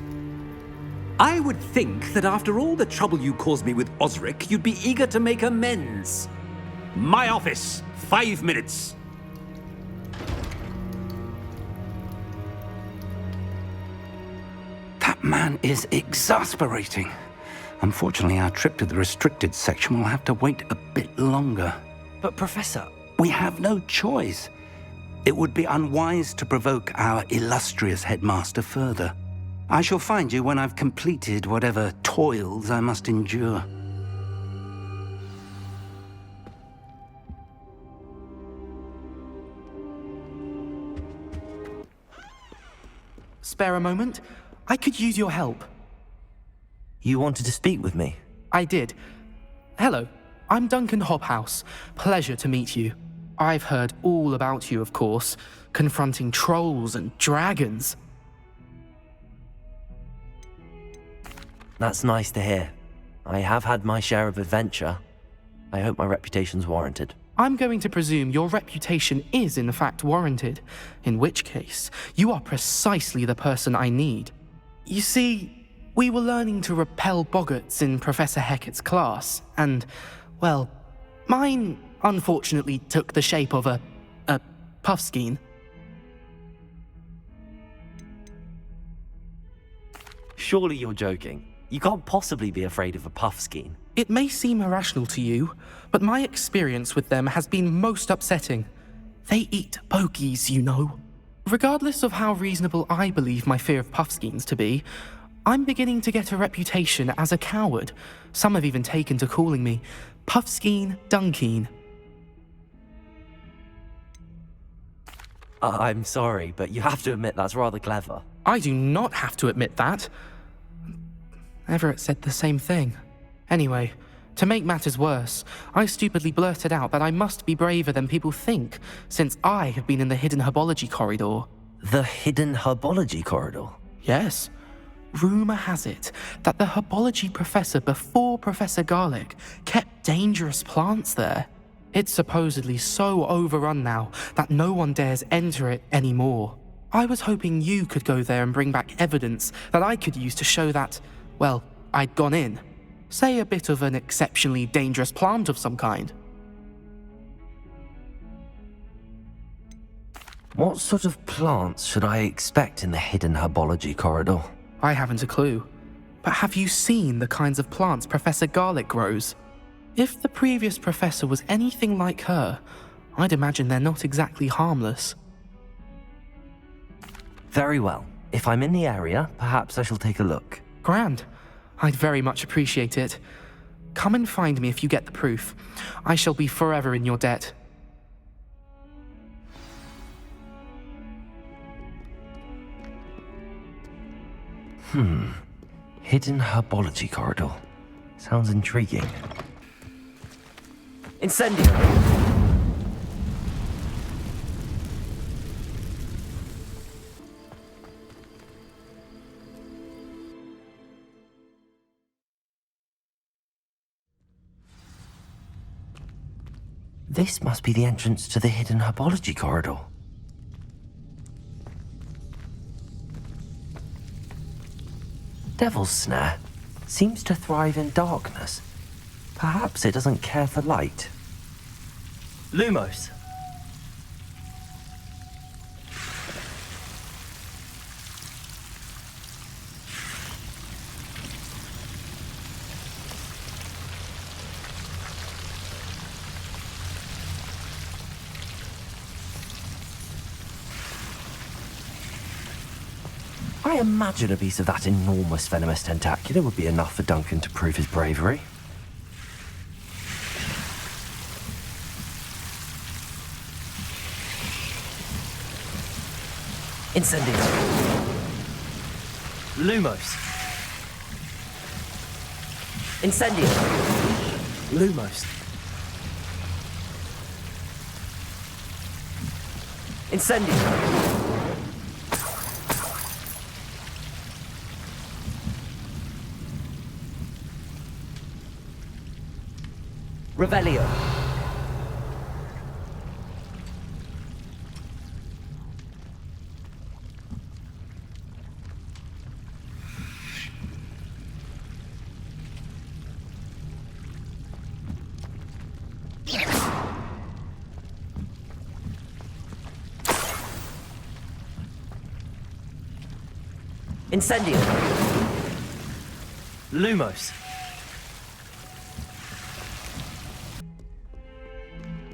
Speaker 20: I would think that after all the trouble you caused me with Osric, you'd be eager to make amends. My office, 5 minutes.
Speaker 16: That man is exasperating. Unfortunately, our trip to the restricted section will have to wait a bit longer.
Speaker 5: But Professor...
Speaker 16: We have no choice. It would be unwise to provoke our illustrious headmaster further. I shall find you when I've completed whatever toils I must endure.
Speaker 21: Spare a moment? I could use your help.
Speaker 5: You wanted to speak with me?
Speaker 21: I did. Hello, I'm Duncan Hobhouse. Pleasure to meet you. I've heard all about you, of course, confronting trolls and dragons.
Speaker 5: That's nice to hear. I have had my share of adventure. I hope my reputation's warranted.
Speaker 21: I'm going to presume your reputation is in fact warranted, in which case, you are precisely the person I need. You see, we were learning to repel boggarts in Professor Hecat's class, and, well, mine unfortunately took the shape of a puffskein.
Speaker 5: Surely you're joking. You can't possibly be afraid of a puffskein.
Speaker 21: It may seem irrational to you, but my experience with them has been most upsetting. They eat bogies, you know. Regardless of how reasonable I believe my fear of puffskeins to be, I'm beginning to get a reputation as a coward. Some have even taken to calling me Puffskeen Dunkeen.
Speaker 5: I'm sorry, but you have to admit that's rather clever.
Speaker 21: I do not have to admit that. Everett said the same thing. Anyway, to make matters worse, I stupidly blurted out that I must be braver than people think, since I have been in the hidden herbology corridor.
Speaker 5: The hidden herbology corridor?
Speaker 21: Yes. Rumour has it that the herbology professor before Professor Garlic kept dangerous plants there. It's supposedly so overrun now that no one dares enter it anymore. I was hoping you could go there and bring back evidence that I could use to show that, well, I'd gone in. Say a bit of an exceptionally dangerous plant of some kind.
Speaker 5: What sort of plants should I expect in the hidden herbology corridor?
Speaker 21: I haven't a clue. But have you seen the kinds of plants Professor Garlic grows? If the previous professor was anything like her, I'd imagine they're not exactly harmless.
Speaker 5: Very well. If I'm in the area, perhaps I shall take a look.
Speaker 21: Grand. I'd very much appreciate it. Come and find me if you get the proof. I shall be forever in your debt.
Speaker 5: Hidden herbology corridor. Sounds intriguing. Incendiary! This must be the entrance to the hidden herbology corridor. Devil's Snare seems to thrive in darkness. Perhaps it doesn't care for light. Lumos. I imagine a piece of that enormous venomous tentacular would be enough for Duncan to prove his bravery. Incendiary. Lumos.
Speaker 1: Incendio.
Speaker 5: Lumos.
Speaker 1: Incendio. Revelio. Incendio.
Speaker 5: Lumos.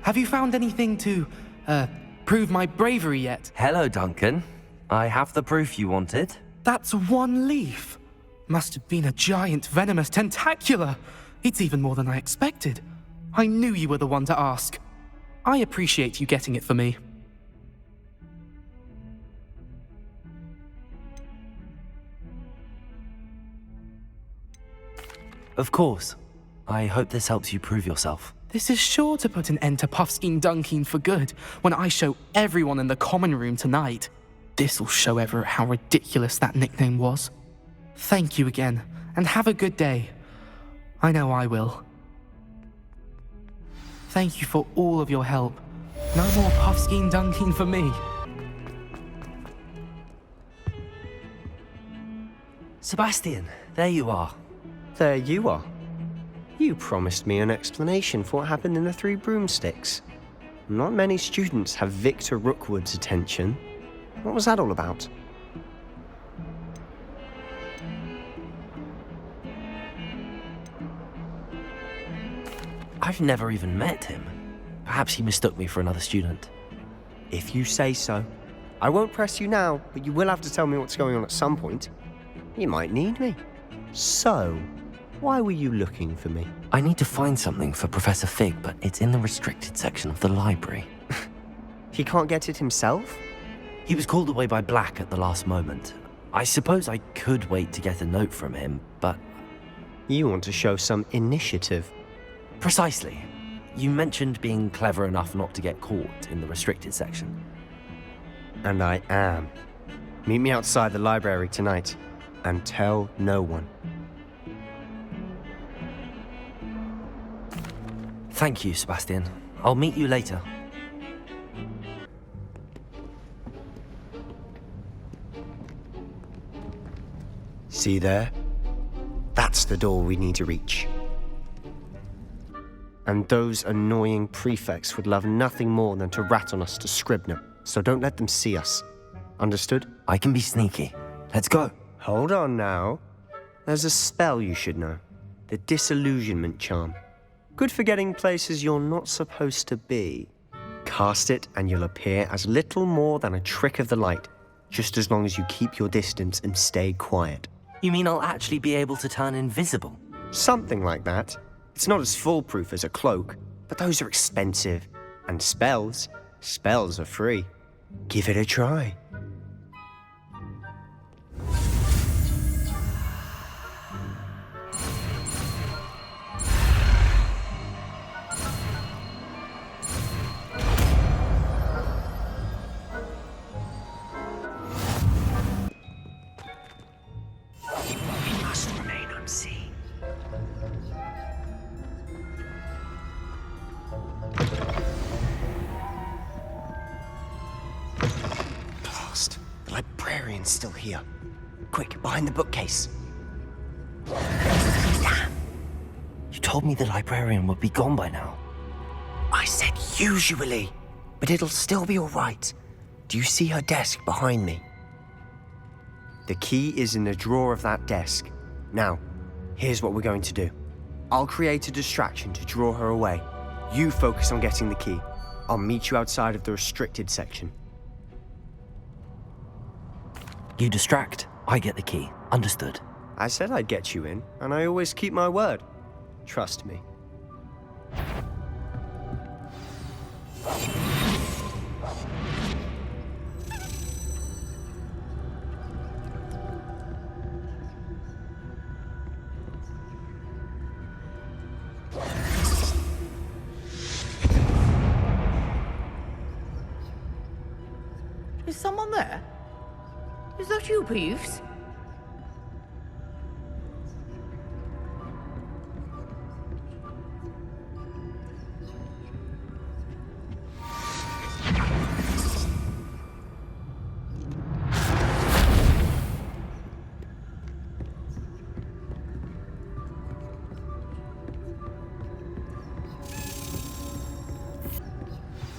Speaker 21: Have you found anything to, prove my bravery yet?
Speaker 5: Hello, Duncan. I have the proof you wanted.
Speaker 21: That's one leaf. Must have been a giant venomous tentacula. It's even more than I expected. I knew you were the one to ask. I appreciate you getting it for me.
Speaker 5: Of course. I hope this helps you prove yourself.
Speaker 21: This is sure to put an end to Puffskein Dunkeen for good when I show everyone in the common room tonight. This'll show Everett how ridiculous that nickname was. Thank you again, and have a good day. I know I will. Thank you for all of your help. No more Puffskein Dunkeen for me.
Speaker 5: Sebastian, there you are.
Speaker 9: There you are. You promised me an explanation for what happened in the Three Broomsticks. Not many students have Victor Rookwood's attention. What was that all about?
Speaker 5: I've never even met him. Perhaps he mistook me for another student.
Speaker 9: If you say so. I won't press you now, but you will have to tell me what's going on at some point. You might need me. So, why were you looking for me?
Speaker 5: I need to find something for Professor Fig, but it's in the restricted section of the library.
Speaker 9: He can't get it himself?
Speaker 5: He was called away by Black at the last moment. I suppose I could wait to get a note from him, but...
Speaker 9: You want to show some initiative.
Speaker 5: Precisely. You mentioned being clever enough not to get caught in the restricted section.
Speaker 9: And I am. Meet me outside the library tonight, and tell no one.
Speaker 5: Thank you, Sebastian. I'll meet you later.
Speaker 9: See there? That's the door we need to reach. And those annoying prefects would love nothing more than to rat on us to Scribner, so don't let them see us. Understood?
Speaker 5: I can be sneaky. Let's go.
Speaker 9: Hold on now. There's a spell you should know. The Disillusionment Charm. Good for getting places you're not supposed to be. Cast it and you'll appear as little more than a trick of the light, just as long as you keep your distance and stay quiet.
Speaker 5: You mean I'll actually be able to turn invisible?
Speaker 9: Something like that. It's not as foolproof as a cloak, but those are expensive. And spells are free. Give it a try. Still here. Quick, behind the bookcase.
Speaker 5: Damn! You told me the librarian would be gone by now.
Speaker 9: I said usually, but it'll still be all right. Do you see her desk behind me? The key is in the drawer of that desk. Now, here's what we're going to do. I'll create a distraction to draw her away. You focus on getting the key. I'll meet you outside of the restricted section.
Speaker 5: You distract, I get the key. Understood.
Speaker 9: I said I'd get you in, and I always keep my word. Trust me.
Speaker 11: that you, Peeves?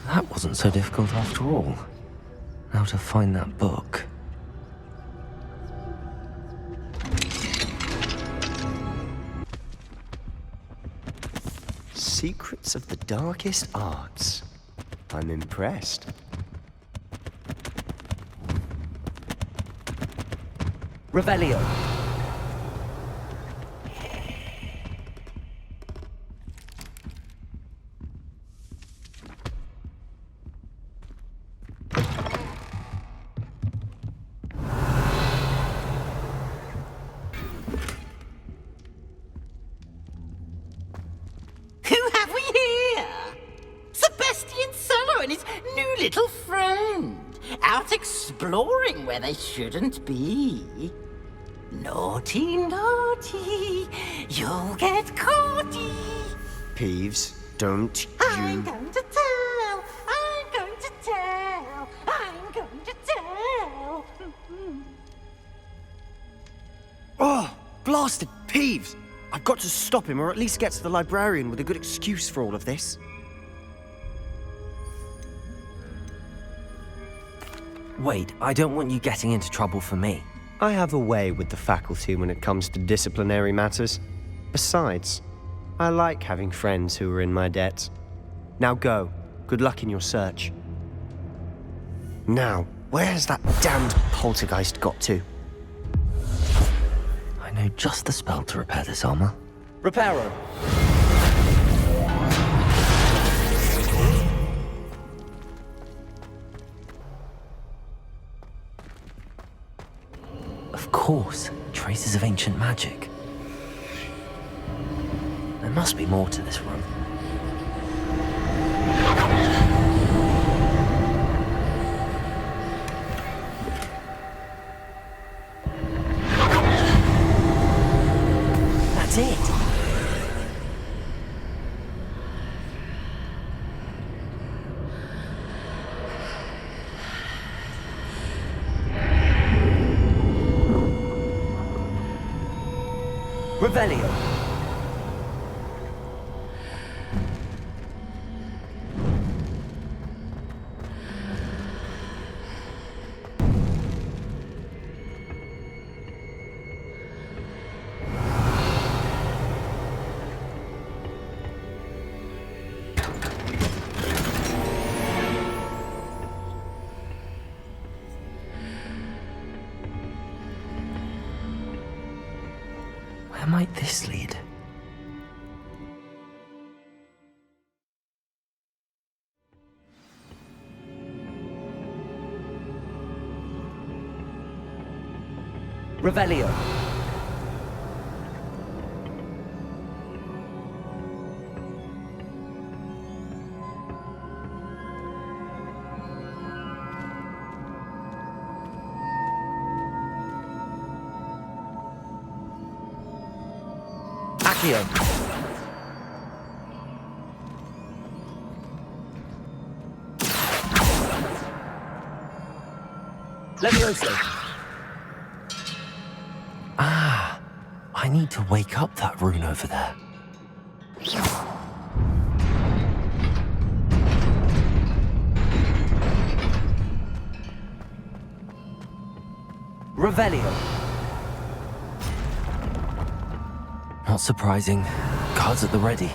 Speaker 5: That wasn't so difficult after all. Now to find that book.
Speaker 9: Secrets of the darkest arts. I'm impressed.
Speaker 1: Revelio.
Speaker 11: Who have we here? Sebastian Solo and his new little friend. Out exploring where they shouldn't be. Naughty, naughty. You'll get caughty.
Speaker 9: Peeves, don't
Speaker 11: I'm
Speaker 9: you...
Speaker 11: going to tell. I'm going to tell. I'm going to tell.
Speaker 9: Oh, blasted Peeves! I've got to stop him, or at least get to the librarian with a good excuse for all of this.
Speaker 5: Wait, I don't want you getting into trouble for me.
Speaker 9: I have a way with the faculty when it comes to disciplinary matters. Besides, I like having friends who are in my debt. Now go. Good luck in your search. Now, where's that damned poltergeist got to?
Speaker 5: I know just the spell to repair this armor.
Speaker 1: Reparo.
Speaker 5: Of course, traces of ancient magic. There must be more to this room. That's it!
Speaker 1: Revelio.
Speaker 5: Where might this lead?
Speaker 1: Revelio. Accio. Levioso.
Speaker 5: Ah, I need to wake up that rune over there.
Speaker 1: Revelio.
Speaker 5: Not surprising. Guards at the ready.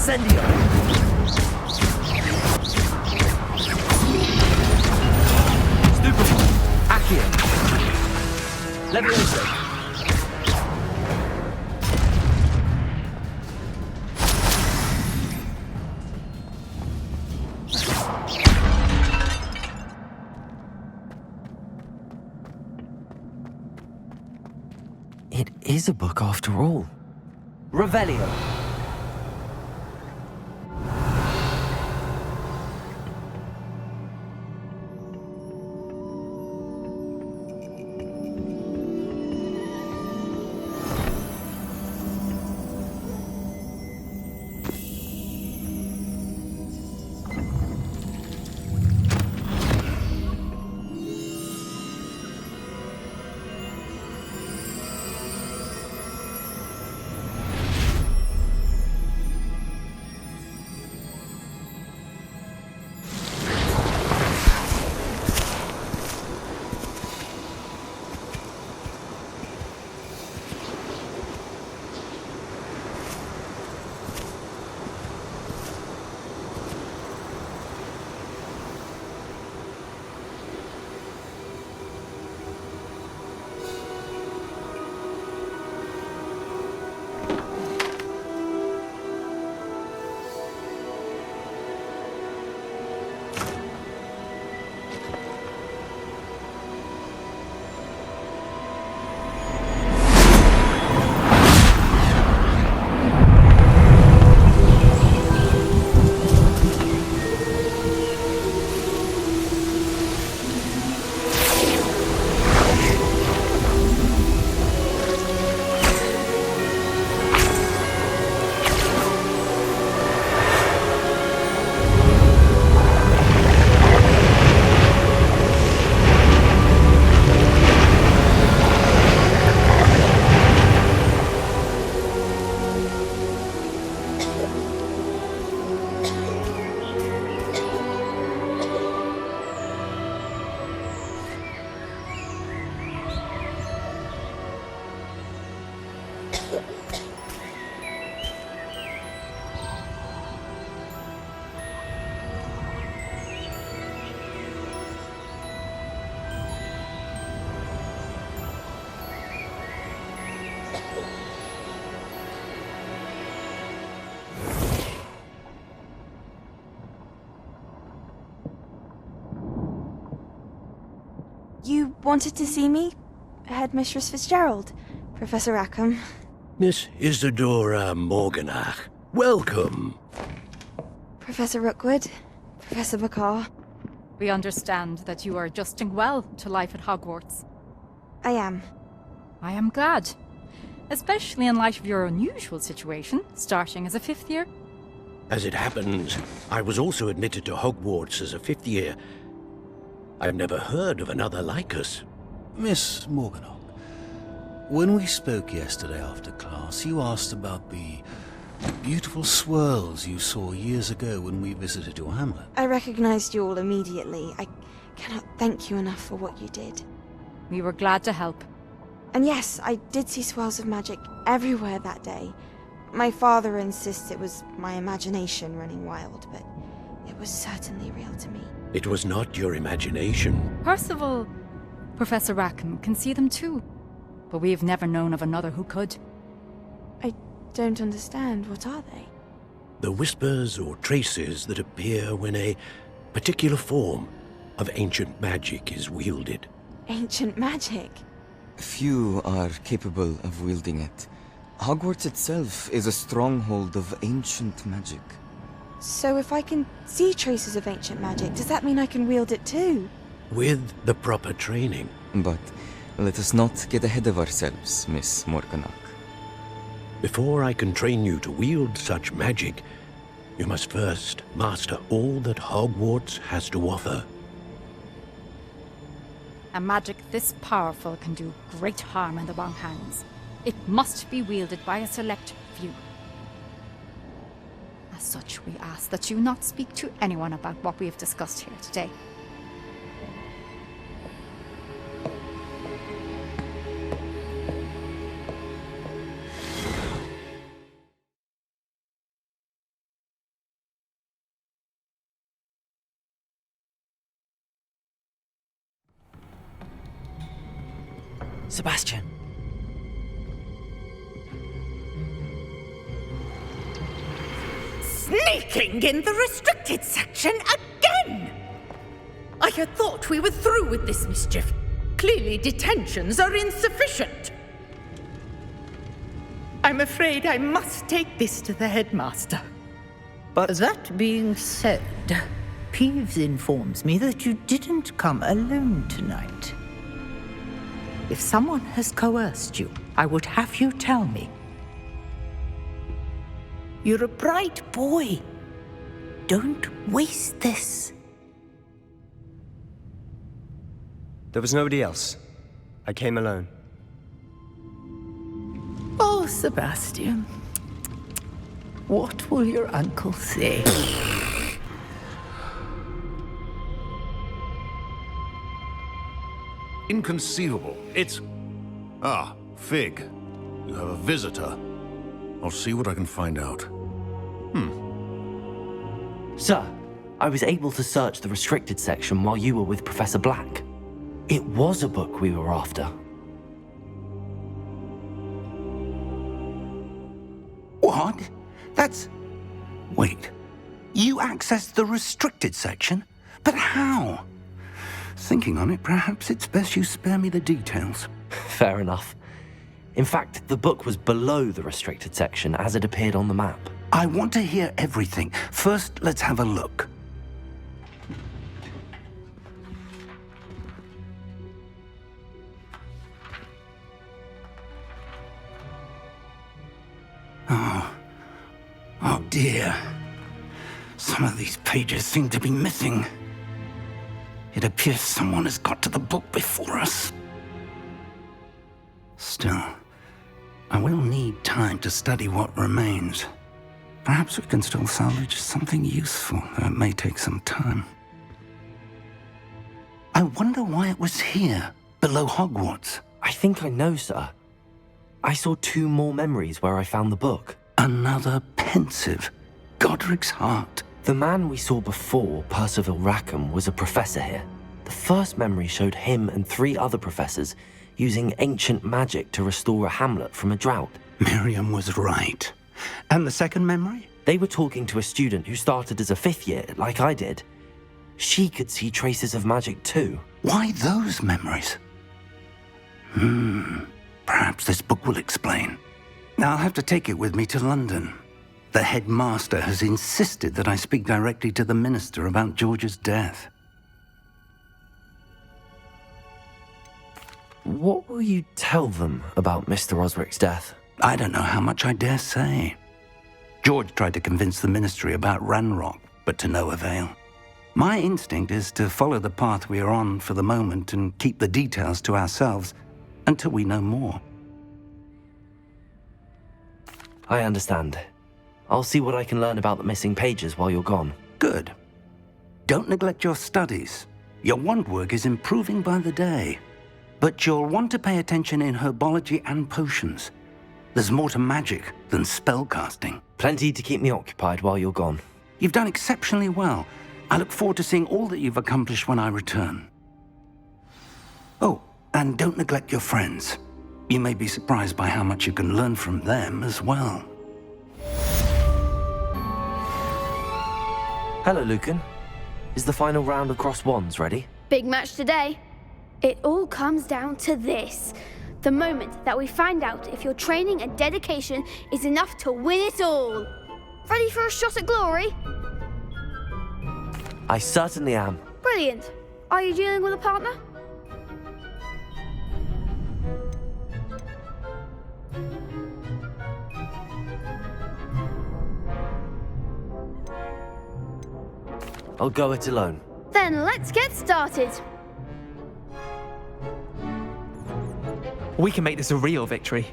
Speaker 1: Incendio. Stupefy. Accio. Levioso.
Speaker 5: It is a book after all.
Speaker 1: Revelio.
Speaker 4: You wanted to see me? Headmistress Fitzgerald, Professor Rackham.
Speaker 3: Miss Isadora Morganach, welcome.
Speaker 4: Professor Rookwood, Professor Bakar.
Speaker 22: We understand that you are adjusting well to life at Hogwarts.
Speaker 4: I am.
Speaker 22: I am glad. Especially in light of your unusual situation, starting as a fifth year.
Speaker 3: As it happens, I was also admitted to Hogwarts as a fifth year. I've never heard of another like us.
Speaker 23: Miss Morganach, when we spoke yesterday after class, you asked about the beautiful swirls you saw years ago when we visited your hamlet.
Speaker 4: I recognized you all immediately. I cannot thank you enough for what you did.
Speaker 22: We were glad to help.
Speaker 4: And yes, I did see swirls of magic everywhere that day. My father insists it was my imagination running wild, but it was certainly real to me.
Speaker 3: It was not your imagination.
Speaker 22: Percival, Professor Rackham can see them too. But we have never known of another who could.
Speaker 4: I don't understand. What are they?
Speaker 3: The whispers or traces that appear when a particular form of ancient magic is wielded.
Speaker 4: Ancient magic?
Speaker 24: Few are capable of wielding it. Hogwarts itself is a stronghold of ancient magic.
Speaker 4: So if I can see traces of ancient magic, does that mean I can wield it too?
Speaker 3: With the proper training.
Speaker 24: But let us not get ahead of ourselves, Miss Morganach.
Speaker 3: Before I can train you to wield such magic, you must first master all that Hogwarts has to offer.
Speaker 22: A magic this powerful can do great harm in the wrong hands. It must be wielded by a select few. As such, we ask that you not speak to anyone about what we have discussed here today.
Speaker 5: Sebastian.
Speaker 7: Sneaking in the restricted section again! I had thought we were through with this mischief. Clearly detentions are insufficient. I'm afraid I must take this to the headmaster.
Speaker 9: But
Speaker 7: that being said, Peeves informs me that you didn't come alone tonight. If someone has coerced you, I would have you tell me. You're a bright boy. Don't waste this.
Speaker 9: There was nobody else. I came alone.
Speaker 7: Oh, Sebastian. What will your uncle say?
Speaker 23: Inconceivable. It's... Ah, Fig. You have a visitor. I'll see what I can find out.
Speaker 5: Sir, I was able to search the restricted section while you were with Professor Black. It was a book we were after.
Speaker 16: What? That's... Wait. You accessed the restricted section? But how? Thinking on it, perhaps it's best you spare me the details.
Speaker 5: Fair enough. In fact, the book was below the restricted section as it appeared on the map.
Speaker 16: I want to hear everything. First, let's have a look. Oh dear. Some of these pages seem to be missing. It appears someone has got to the book before us. Still, I will need time to study what remains. Perhaps we can still salvage something useful, though it may take some time. I wonder why it was here, below Hogwarts.
Speaker 5: I think I know, sir. I saw 2 more memories where I found the book.
Speaker 16: Another pensive. Godric's heart.
Speaker 5: The man we saw before, Percival Rackham, was a professor here. The first memory showed him and 3 other professors using ancient magic to restore a hamlet from a drought.
Speaker 16: Miriam was right. And the second memory?
Speaker 5: They were talking to a student who started as a 5th year, like I did. She could see traces of magic too.
Speaker 16: Why those memories? Perhaps this book will explain. Now I'll have to take it with me to London. The headmaster has insisted that I speak directly to the minister about George's death.
Speaker 5: What will you tell them about Mr. Osric's death?
Speaker 16: I don't know how much I dare say. George tried to convince the ministry about Ranrock, but to no avail. My instinct is to follow the path we are on for the moment and keep the details to ourselves until we know more.
Speaker 5: I understand. I'll see what I can learn about the missing pages while you're gone.
Speaker 16: Good. Don't neglect your studies. Your wand work is improving by the day. But you'll want to pay attention in herbology and potions. There's more to magic than spellcasting.
Speaker 5: Plenty to keep me occupied while you're gone.
Speaker 16: You've done exceptionally well. I look forward to seeing all that you've accomplished when I return. Oh, and don't neglect your friends. You may be surprised by how much you can learn from them as well.
Speaker 5: Hello, Lucan. Is the final round of Cross Wands ready?
Speaker 19: Big match today. It all comes down to this. The moment that we find out if your training and dedication is enough to win it all. Ready for a shot at glory?
Speaker 5: I certainly am.
Speaker 19: Brilliant. Are you dealing with a partner?
Speaker 5: I'll go it alone.
Speaker 19: Then let's get started.
Speaker 21: We can make this a real victory.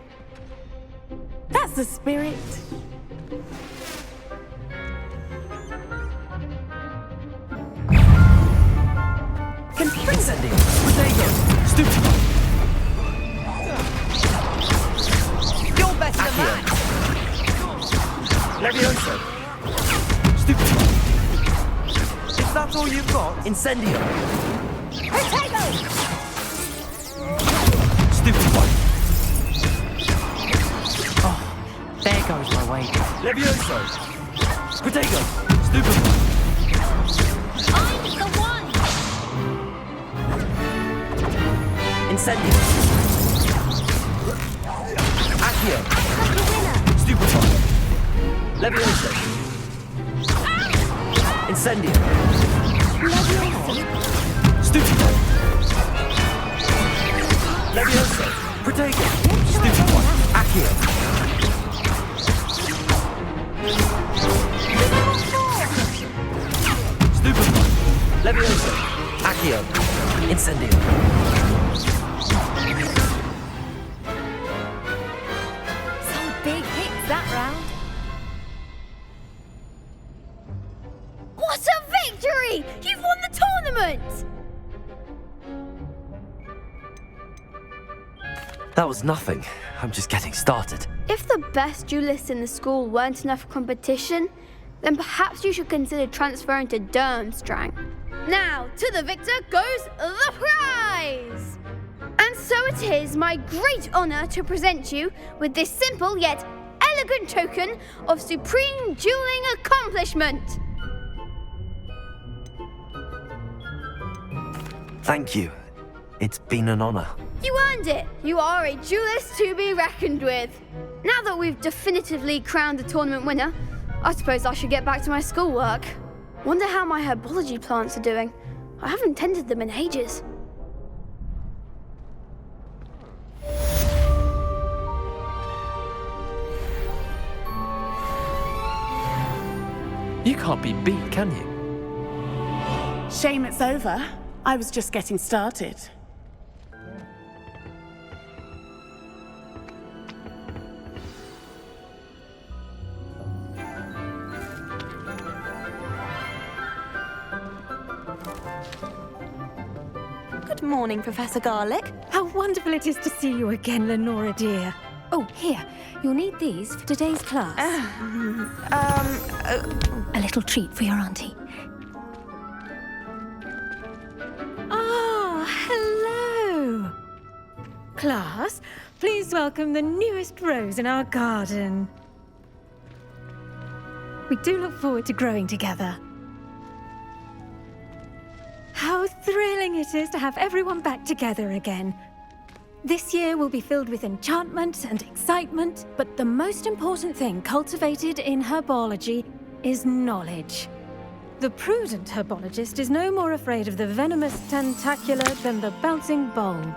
Speaker 7: That's the spirit.
Speaker 5: Incendium! Protego! Stupid!
Speaker 1: You're better than that!
Speaker 5: Levioso! Stupid! Is that all you've got? Incendium!
Speaker 1: Protego!
Speaker 5: Stupid!
Speaker 6: goes my way.
Speaker 5: Levioso! Protego! Stupefy!
Speaker 8: I'm the one!
Speaker 5: Incendio! Accio! Stupefy! Levioso! Incendio! Stupefy! Levioso! Protego! Stupefy! Accio! Stupefy! Levioso! Accio! Incendio!
Speaker 8: Some big hits that round. What a victory! You've won the tournament!
Speaker 5: That was nothing. I'm just getting started.
Speaker 19: If the best duelists in the school weren't enough for competition, then perhaps you should consider transferring to Durmstrang. Now, to the victor goes the prize! And so it is my great honour to present you with this simple yet elegant token of supreme dueling accomplishment.
Speaker 5: Thank you. It's been an honor.
Speaker 19: You earned it! You are a duelist to be reckoned with. Now that we've definitively crowned the tournament winner, I suppose I should get back to my schoolwork. Wonder how my herbology plants are doing. I haven't tended them in ages.
Speaker 21: You can't be beat, can you?
Speaker 10: Shame it's over. I was just getting started.
Speaker 12: Good morning, Professor Garlick.
Speaker 13: How wonderful it is to see you again, Lenora dear. Oh, here. You'll need these for today's class. A little treat for your auntie. Ah, hello. Class, please welcome the newest rose in our garden. We do look forward to growing together. How thrilling it is to have everyone back together again. This year will be filled with enchantment and excitement, but the most important thing cultivated in herbology is knowledge. The prudent herbologist is no more afraid of the venomous tentacula than the bouncing bulb.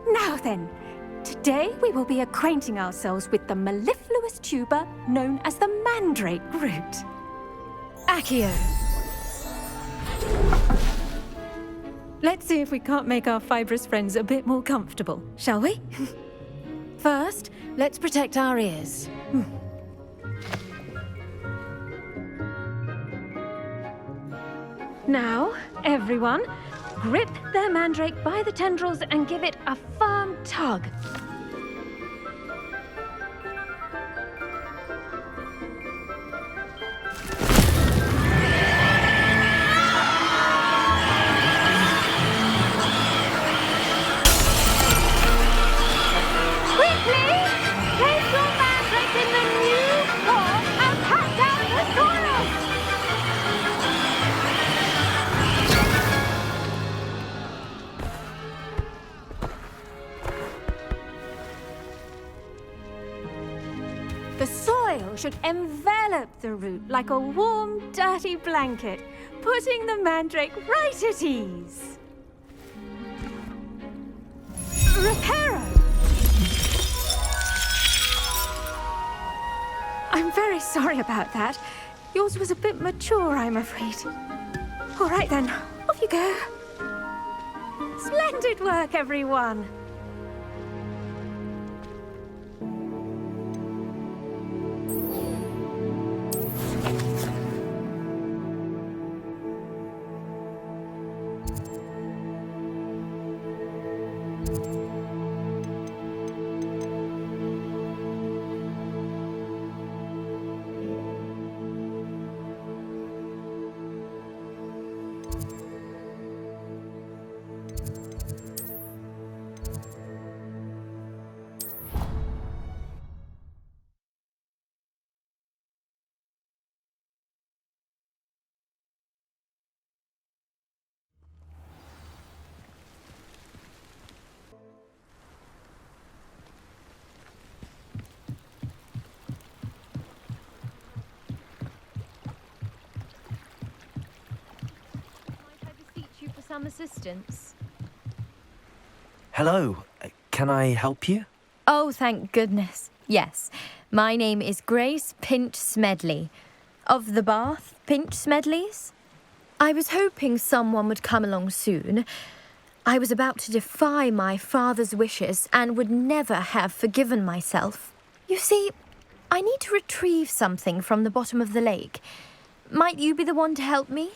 Speaker 13: Now then, today we will be acquainting ourselves with the mellifluous tuber known as the mandrake root. Accio. Let's see if we can't make our fibrous friends a bit more comfortable, shall we? First, let's protect our ears. Now, everyone, grip their mandrake by the tendrils and give it a firm tug. The soil should envelop the root like a warm, dirty blanket, putting the mandrake right at ease. Reparo! I'm very sorry about that. Yours was a bit mature, I'm afraid. All right then, off you go. Splendid work, everyone.
Speaker 2: some assistance?
Speaker 5: Hello, can I help you?
Speaker 2: Oh, thank goodness. Yes. My name is Grace Pinch Smedley. Of the Bath Pinch Smedleys? I was hoping someone would come along soon. I was about to defy my father's wishes and would never have forgiven myself. You see, I need to retrieve something from the bottom of the lake. Might you be the one to help me?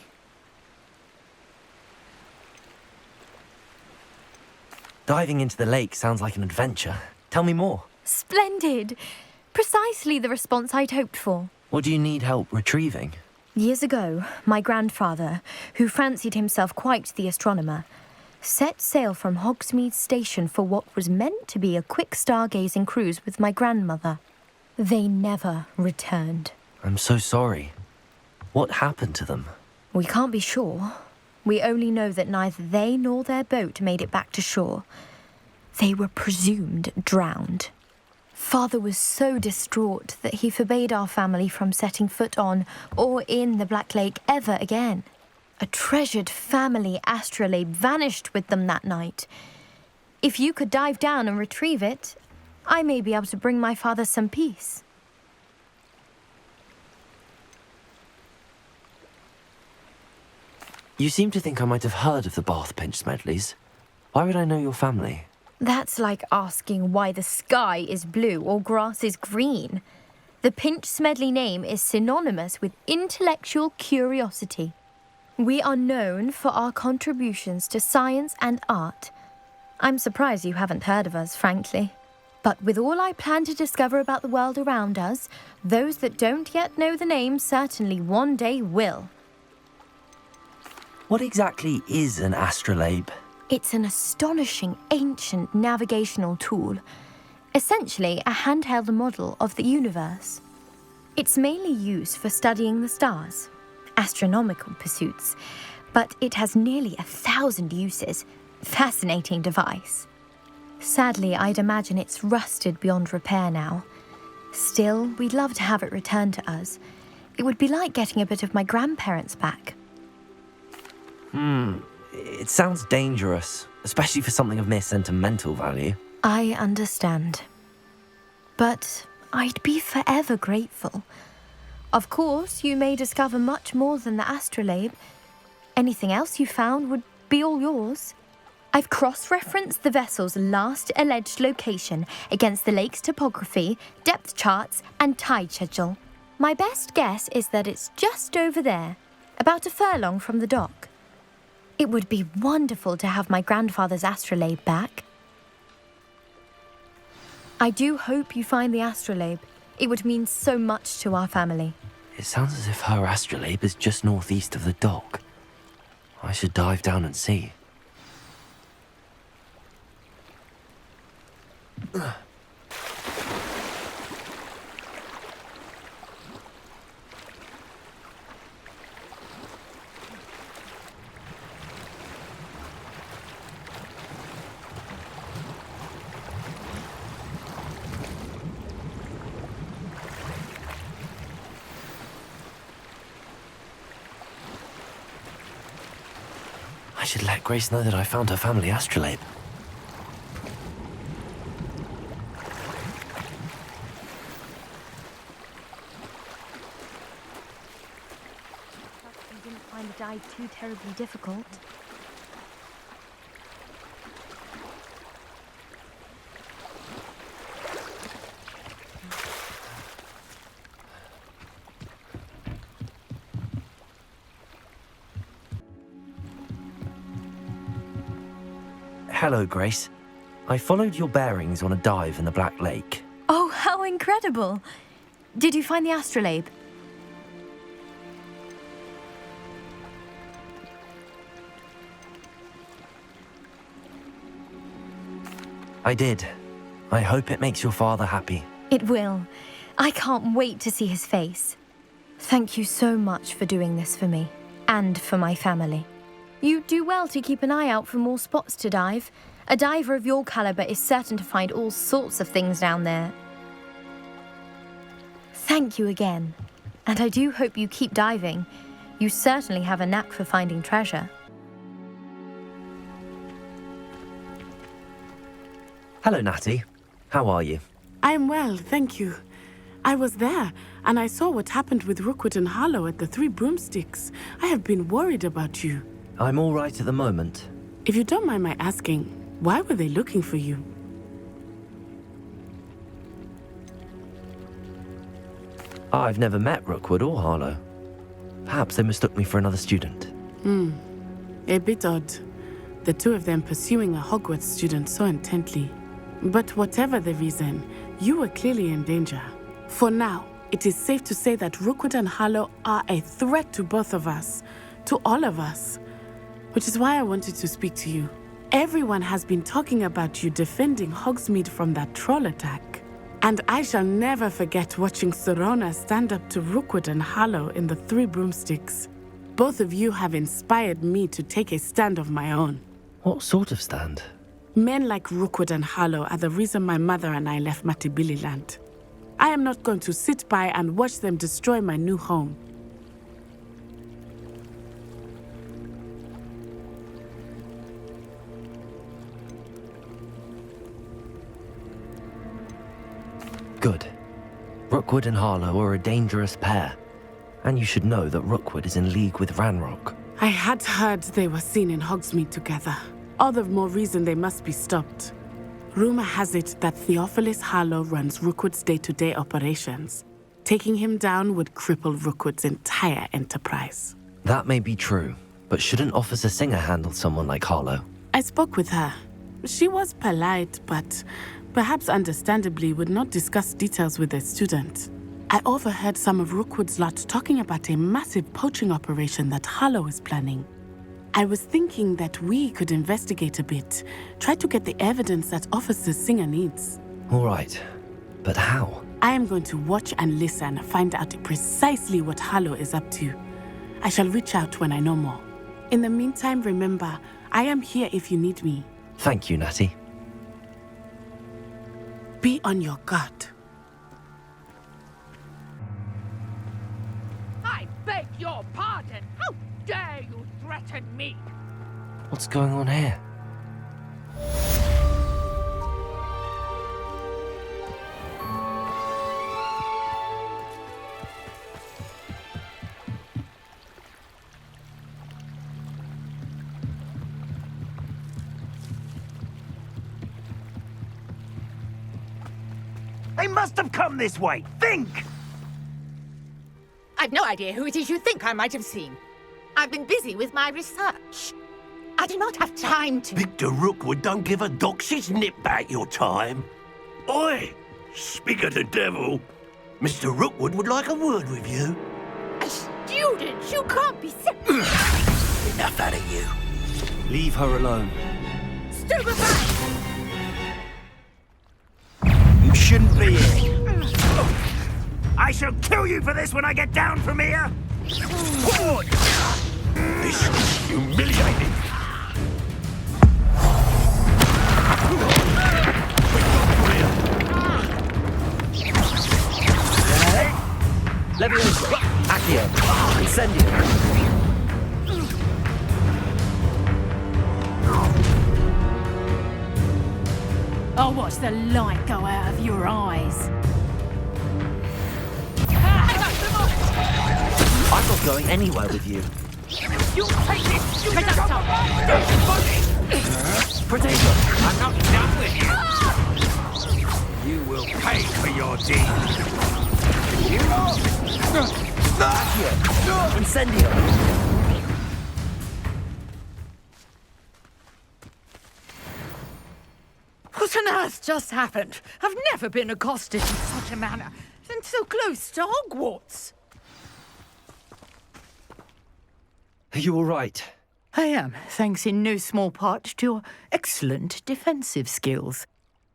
Speaker 5: Diving into the lake sounds like an adventure. Tell me more.
Speaker 2: Splendid! Precisely the response I'd hoped for.
Speaker 5: What do you need help retrieving?
Speaker 2: Years ago, my grandfather, who fancied himself quite the astronomer, set sail from Hogsmeade Station for what was meant to be a quick stargazing cruise with my grandmother. They never returned.
Speaker 5: I'm so sorry. What happened to them?
Speaker 2: We can't be sure. We only know that neither they nor their boat made it back to shore. They were presumed drowned. Father was so distraught that he forbade our family from setting foot on or in the Black Lake ever again. A treasured family astrolabe vanished with them that night. If you could dive down and retrieve it, I may be able to bring my father some peace.
Speaker 5: You seem to think I might have heard of the Bath Pinch Smedleys. Why would I know your family?
Speaker 2: That's like asking why the sky is blue or grass is green. The Pinch Smedley name is synonymous with intellectual curiosity. We are known for our contributions to science and art. I'm surprised you haven't heard of us, frankly. But with all I plan to discover about the world around us, those that don't yet know the name certainly one day will.
Speaker 5: What exactly is an astrolabe?
Speaker 2: It's an astonishing ancient navigational tool, essentially a handheld model of the universe. It's mainly used for studying the stars, astronomical pursuits, but it has nearly 1,000 uses. Fascinating device. Sadly, I'd imagine it's rusted beyond repair now. Still, we'd love to have it returned to us. It would be like getting a bit of my grandparents back.
Speaker 5: It sounds dangerous, especially for something of mere sentimental value.
Speaker 2: I understand. But I'd be forever grateful. Of course, you may discover much more than the astrolabe. Anything else you found would be all yours. I've cross-referenced the vessel's last alleged location against the lake's topography, depth charts, and tide schedule. My best guess is that it's just over there, about a furlong from the dock. It would be wonderful to have my grandfather's astrolabe back. I do hope you find the astrolabe. It would mean so much to our family.
Speaker 5: It sounds as if her astrolabe is just northeast of the dock. I should dive down and see. I should let Grace know that I found her family astrolabe.
Speaker 2: You didn't find the dive too terribly difficult.
Speaker 5: Hello, Grace. I followed your bearings on a dive in the Black Lake.
Speaker 2: Oh, how incredible! Did you find the astrolabe?
Speaker 5: I did. I hope it makes your father happy.
Speaker 2: It will. I can't wait to see his face. Thank you so much for doing this for me, and for my family. You do well to keep an eye out for more spots to dive. A diver of your caliber is certain to find all sorts of things down there. Thank you again. And I do hope you keep diving. You certainly have a knack for finding treasure.
Speaker 5: Hello, Natty. How are you?
Speaker 10: I am well, thank you. I was there, and I saw what happened with Rookwood and Harlow at the Three Broomsticks. I have been worried about you.
Speaker 5: I'm all right at the moment.
Speaker 10: If you don't mind my asking, why were they looking for you?
Speaker 5: I've never met Rookwood or Harlow. Perhaps they mistook me for another student.
Speaker 10: A bit odd. The two of them pursuing a Hogwarts student so intently. But whatever the reason, you were clearly in danger. For now, it is safe to say that Rookwood and Harlow are a threat to both of us, to all of us. Which is why I wanted to speak to you. Everyone has been talking about you defending Hogsmeade from that troll attack. And I shall never forget watching Serona stand up to Rookwood and Harlow in the Three Broomsticks. Both of you have inspired me to take a stand of my own.
Speaker 5: What sort of stand?
Speaker 10: Men like Rookwood and Harlow are the reason my mother and I left Matabeleland. I am not going to sit by and watch them destroy my new home.
Speaker 5: Good. Rookwood and Harlow are a dangerous pair. And you should know that Rookwood is in league with Ranrock.
Speaker 10: I had heard they were seen in Hogsmeade together. All the more reason they must be stopped. Rumor has it that Theophilus Harlow runs Rookwood's day-to-day operations. Taking him down would cripple Rookwood's entire enterprise.
Speaker 5: That may be true, but shouldn't Officer Singer handle someone like Harlow?
Speaker 10: I spoke with her. She was polite, but perhaps understandably would not discuss details with a student. I overheard some of Rookwood's lot talking about a massive poaching operation that Harlow is planning. I was thinking that we could investigate a bit, try to get the evidence that Officer Singer needs.
Speaker 5: All right, but how?
Speaker 10: I am going to watch and listen, find out precisely what Harlow is up to. I shall reach out when I know more. In the meantime, remember, I am here if you need me.
Speaker 5: Thank you, Natty.
Speaker 10: Be on your guard.
Speaker 14: I beg your pardon! How dare you threaten me?
Speaker 5: What's going on here?
Speaker 15: They must have come this way. Think!
Speaker 14: I've no idea who it is you think I might have seen. I've been busy with my research. I do not have time to...
Speaker 3: Victor Rookwood don't give a doxy's nip back your time. Oi! Speak of the devil. Mr. Rookwood would like a word with you.
Speaker 14: A student? You can't be...
Speaker 3: Enough out of you.
Speaker 5: Leave her alone.
Speaker 14: Stupefy!
Speaker 15: You shouldn't be here. I shall kill you for this when I get down from here. Forward!
Speaker 3: This is humiliating.
Speaker 5: Leviosa! Accio! Incendio!
Speaker 14: I'll watch the light go out of your eyes.
Speaker 5: I'm not going anywhere with you.
Speaker 14: You take this! You take
Speaker 5: Potato!
Speaker 15: I'm not done with you. You will pay for your deed.
Speaker 5: Accio! Incendio!
Speaker 14: What on earth just happened? I've never been accosted in such a manner, and so close to Hogwarts.
Speaker 5: Are you all right?
Speaker 7: I am, thanks in no small part to your excellent defensive skills.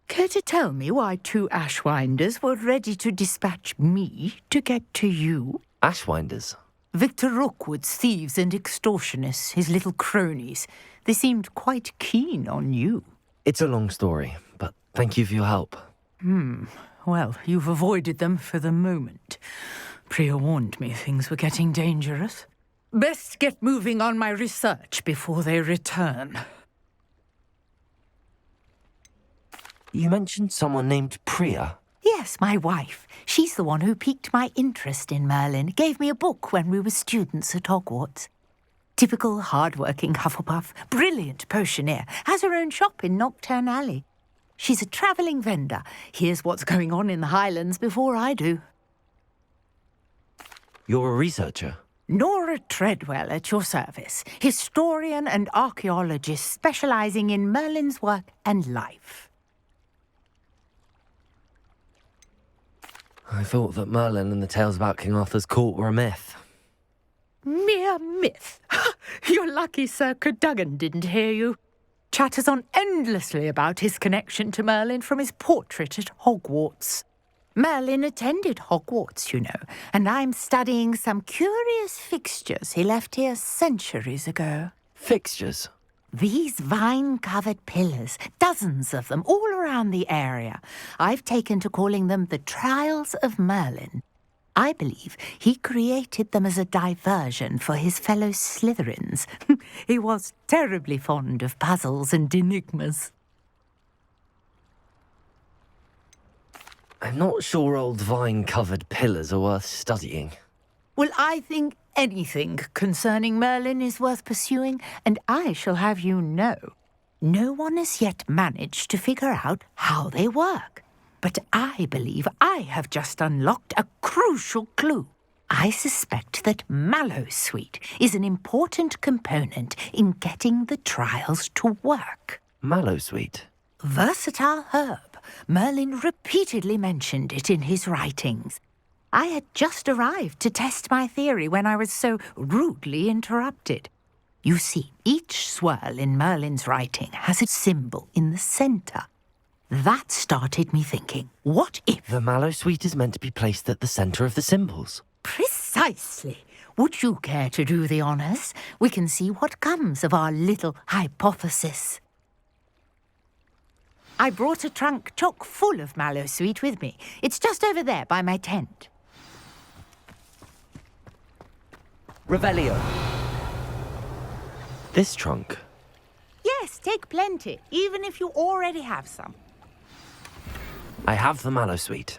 Speaker 7: Care to tell me why two Ashwinders were ready to dispatch me to get to you?
Speaker 5: Ashwinders?
Speaker 7: Victor Rookwood's thieves and extortionists, his little cronies. They seemed quite keen on you.
Speaker 5: It's a long story, but thank you for your help.
Speaker 7: Well, you've avoided them for the moment. Priya warned me things were getting dangerous. Best get moving on my research before they return.
Speaker 5: You mentioned someone named Priya.
Speaker 7: Yes, my wife. She's the one who piqued my interest in Merlin. Gave me a book when we were students at Hogwarts. Typical hard-working Hufflepuff, brilliant potioneer, has her own shop in Knockturn Alley. She's a travelling vendor. Hears what's going on in the Highlands before I do.
Speaker 5: You're a researcher?
Speaker 7: Nora Treadwell at your service, historian and archaeologist specialising in Merlin's work and life.
Speaker 5: I thought that Merlin and the tales about King Arthur's court were a myth.
Speaker 7: Mere myth. You're lucky Sir Cadogan didn't hear you. Chatters on endlessly about his connection to Merlin from his portrait at Hogwarts. Merlin attended Hogwarts, you know, and I'm studying some curious fixtures he left here centuries ago.
Speaker 5: Fixtures?
Speaker 7: These vine-covered pillars, dozens of them, all around the area. I've taken to calling them the Trials of Merlin. I believe he created them as a diversion for his fellow Slytherins. He was terribly fond of puzzles and enigmas.
Speaker 5: I'm not sure old vine-covered pillars are worth studying.
Speaker 7: Well, I think anything concerning Merlin is worth pursuing, and I shall have you know, no one has yet managed to figure out how they work. But I believe I have just unlocked a crucial clue. I suspect that Mallowsweet is an important component in getting the trials to work.
Speaker 5: Mallowsweet?
Speaker 7: Versatile herb. Merlin repeatedly mentioned it in his writings. I had just arrived to test my theory when I was so rudely interrupted. You see, each swirl in Merlin's writing has a symbol in the centre. That started me thinking, what if...
Speaker 5: The Mallowsweet is meant to be placed at the centre of the symbols.
Speaker 7: Precisely. Would you care to do the honours? We can see what comes of our little hypothesis. I brought a trunk chock full of Mallowsweet with me. It's just over there by my tent.
Speaker 5: Revelio. This trunk?
Speaker 7: Yes, take plenty, even if you already have some.
Speaker 5: I have the Mallowsweet.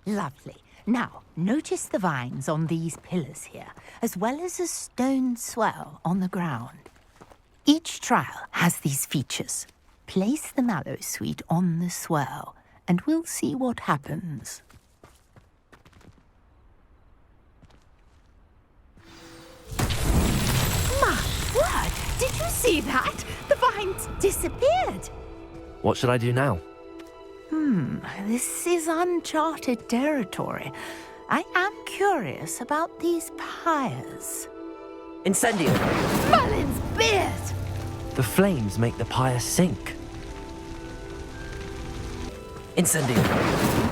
Speaker 7: Lovely. Now, notice the vines on these pillars here, as well as a stone swell on the ground. Each trial has these features. Place the Mallowsweet on the swell, and we'll see what happens. My word! Did you see that? The vines disappeared!
Speaker 5: What should I do now?
Speaker 7: This is uncharted territory. I am curious about these pyres.
Speaker 5: Incendio!
Speaker 7: Merlin's beard!
Speaker 5: The flames make the pyre sink. Incendio!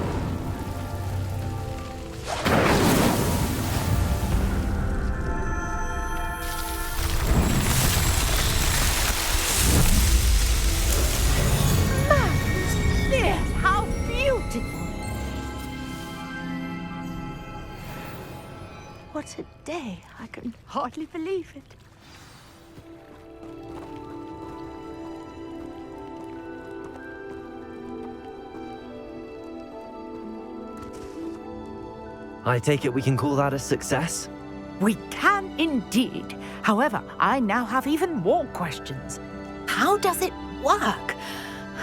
Speaker 7: What a day. I can hardly believe it.
Speaker 5: I take it we can call that a success?
Speaker 7: We can indeed. However, I now have even more questions. How does it work?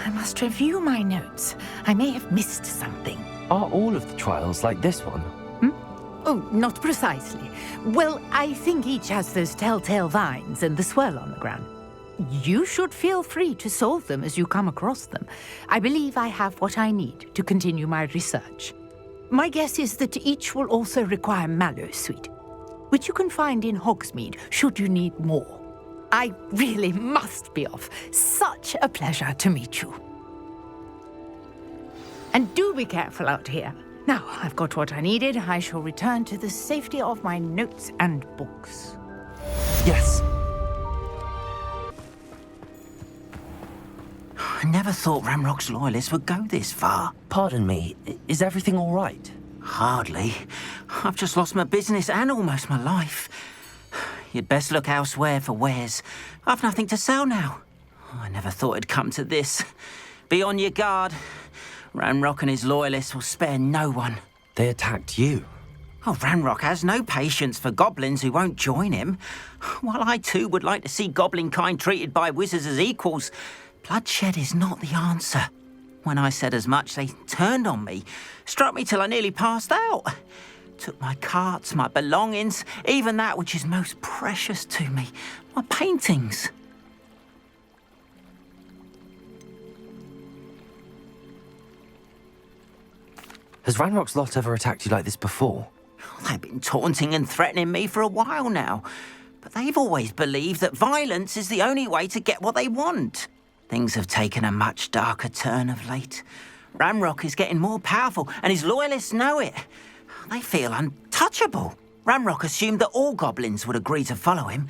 Speaker 7: I must review my notes. I may have missed something.
Speaker 5: Are all of the trials like this one?
Speaker 7: Oh, not precisely. Well, I think each has those telltale vines and the swirl on the ground. You should feel free to solve them as you come across them. I believe I have what I need to continue my research. My guess is that each will also require Mallowsweet, which you can find in Hogsmeade should you need more. I really must be off. Such a pleasure to meet you. And do be careful out here. Now, I've got what I needed. I shall return to the safety of my notes and books.
Speaker 5: Yes.
Speaker 15: I never thought Ramrock's loyalists would go this far.
Speaker 5: Pardon me, is everything all right?
Speaker 15: Hardly. I've just lost my business and almost my life. You'd best look elsewhere for wares. I've nothing to sell now. I never thought it'd come to this.
Speaker 11: Be on your guard. Ranrock and his loyalists will spare no one.
Speaker 5: They attacked you.
Speaker 11: Oh, Ranrock has no patience for goblins who won't join him. While I too would like to see goblin kind treated by wizards as equals, bloodshed is not the answer. When I said as much, they turned on me, struck me till I nearly passed out. Took my carts, my belongings, even that which is most precious to me, my paintings.
Speaker 5: Has Ranrock's lot ever attacked you like this before?
Speaker 11: They've been taunting and threatening me for a while now, but they've always believed that violence is the only way to get what they want. Things have taken a much darker turn of late. Ranrock is getting more powerful, and his loyalists know it. They feel untouchable. Ranrock assumed that all goblins would agree to follow him,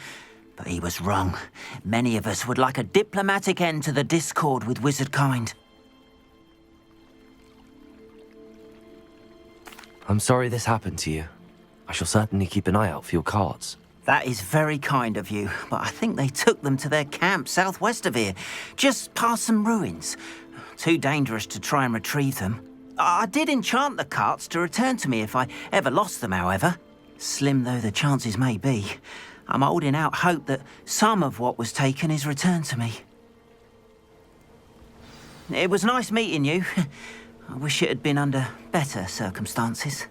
Speaker 11: but he was wrong. Many of us would like a diplomatic end to the discord with wizard kind.
Speaker 5: I'm sorry this happened to you. I shall certainly keep an eye out for your carts.
Speaker 11: That is very kind of you, but I think they took them to their camp southwest of here, just past some ruins. Too dangerous to try and retrieve them. I did enchant the carts to return to me if I ever lost them, however. Slim though the chances may be, I'm holding out hope that some of what was taken is returned to me. It was nice meeting you. I wish it had been under better circumstances.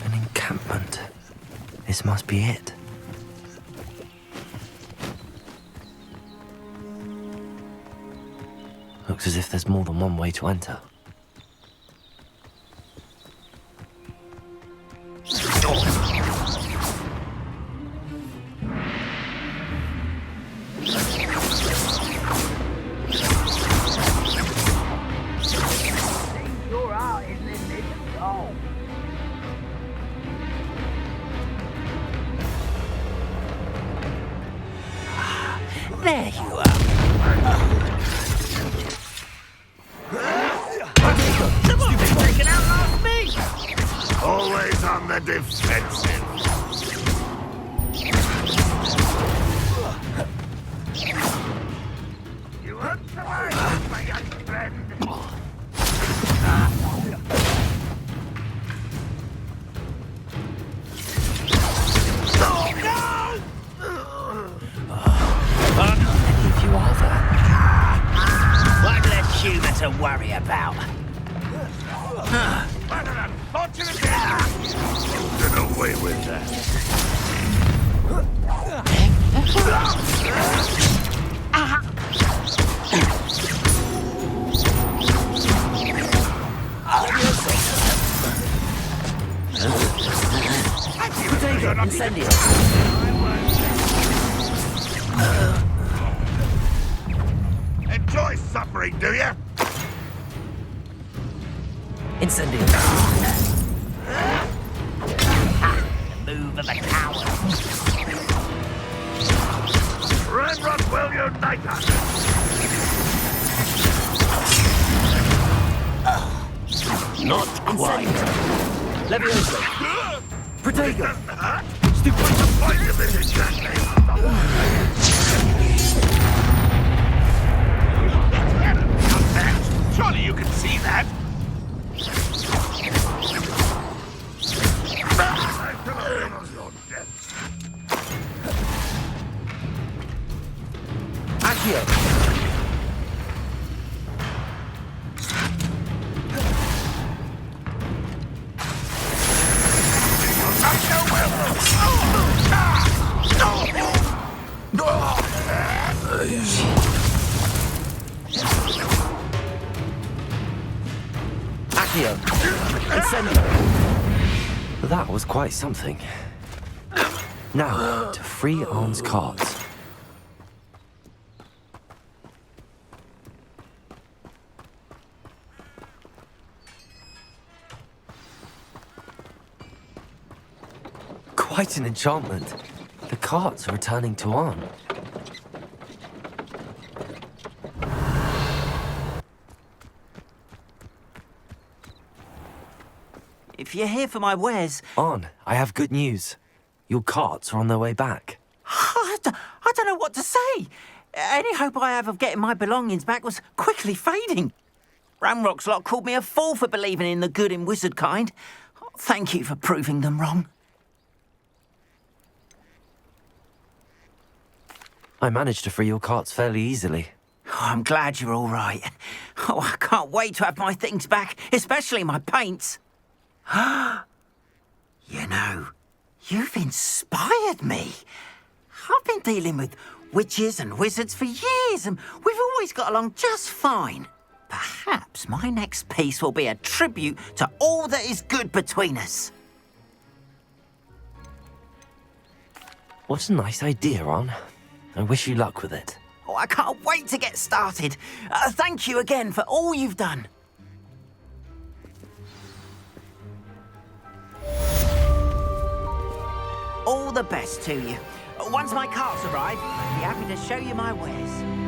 Speaker 5: An encampment. This must be it. Looks as if there's more than one way to enter.
Speaker 11: There you are. Taken out last me!
Speaker 15: Always on the defensive. You want to learn, my young friend?
Speaker 11: One less human to worry about.
Speaker 15: What an unfortunate day! Get away with that.
Speaker 11: Potato, incendio.
Speaker 15: Enjoy suffering, do you?
Speaker 11: Incendio. The move of a coward.
Speaker 15: Ranrock will unite us.
Speaker 3: Not quite.
Speaker 11: Levioso. Protego.
Speaker 15: What's the point of this exactly? Surely you can see that.
Speaker 11: Accio. Accio. Incendio.
Speaker 5: That was quite something. Now, to free Arn's carts. Quite an enchantment. The carts are returning to Arn.
Speaker 11: If you're here for my wares...
Speaker 5: Arn, I have good news. Your carts are on their way back.
Speaker 11: I don't know what to say. Any hope I have of getting my belongings back was quickly fading. Ramrock's lot called me a fool for believing in the good in wizard kind. Thank you for proving them wrong.
Speaker 5: I managed to free your carts fairly easily.
Speaker 11: Oh, I'm glad you're all right. Oh, I can't wait to have my things back, especially my paints. You know, you've inspired me. I've been dealing with witches and wizards for years, and we've always got along just fine. Perhaps my next piece will be a tribute to all that is good between us.
Speaker 5: What a nice idea, Ron. I wish you luck with it.
Speaker 11: Oh, I can't wait to get started. Thank you again for all you've done. All the best to you. Once my carts arrive, I'll be happy to show you my wares.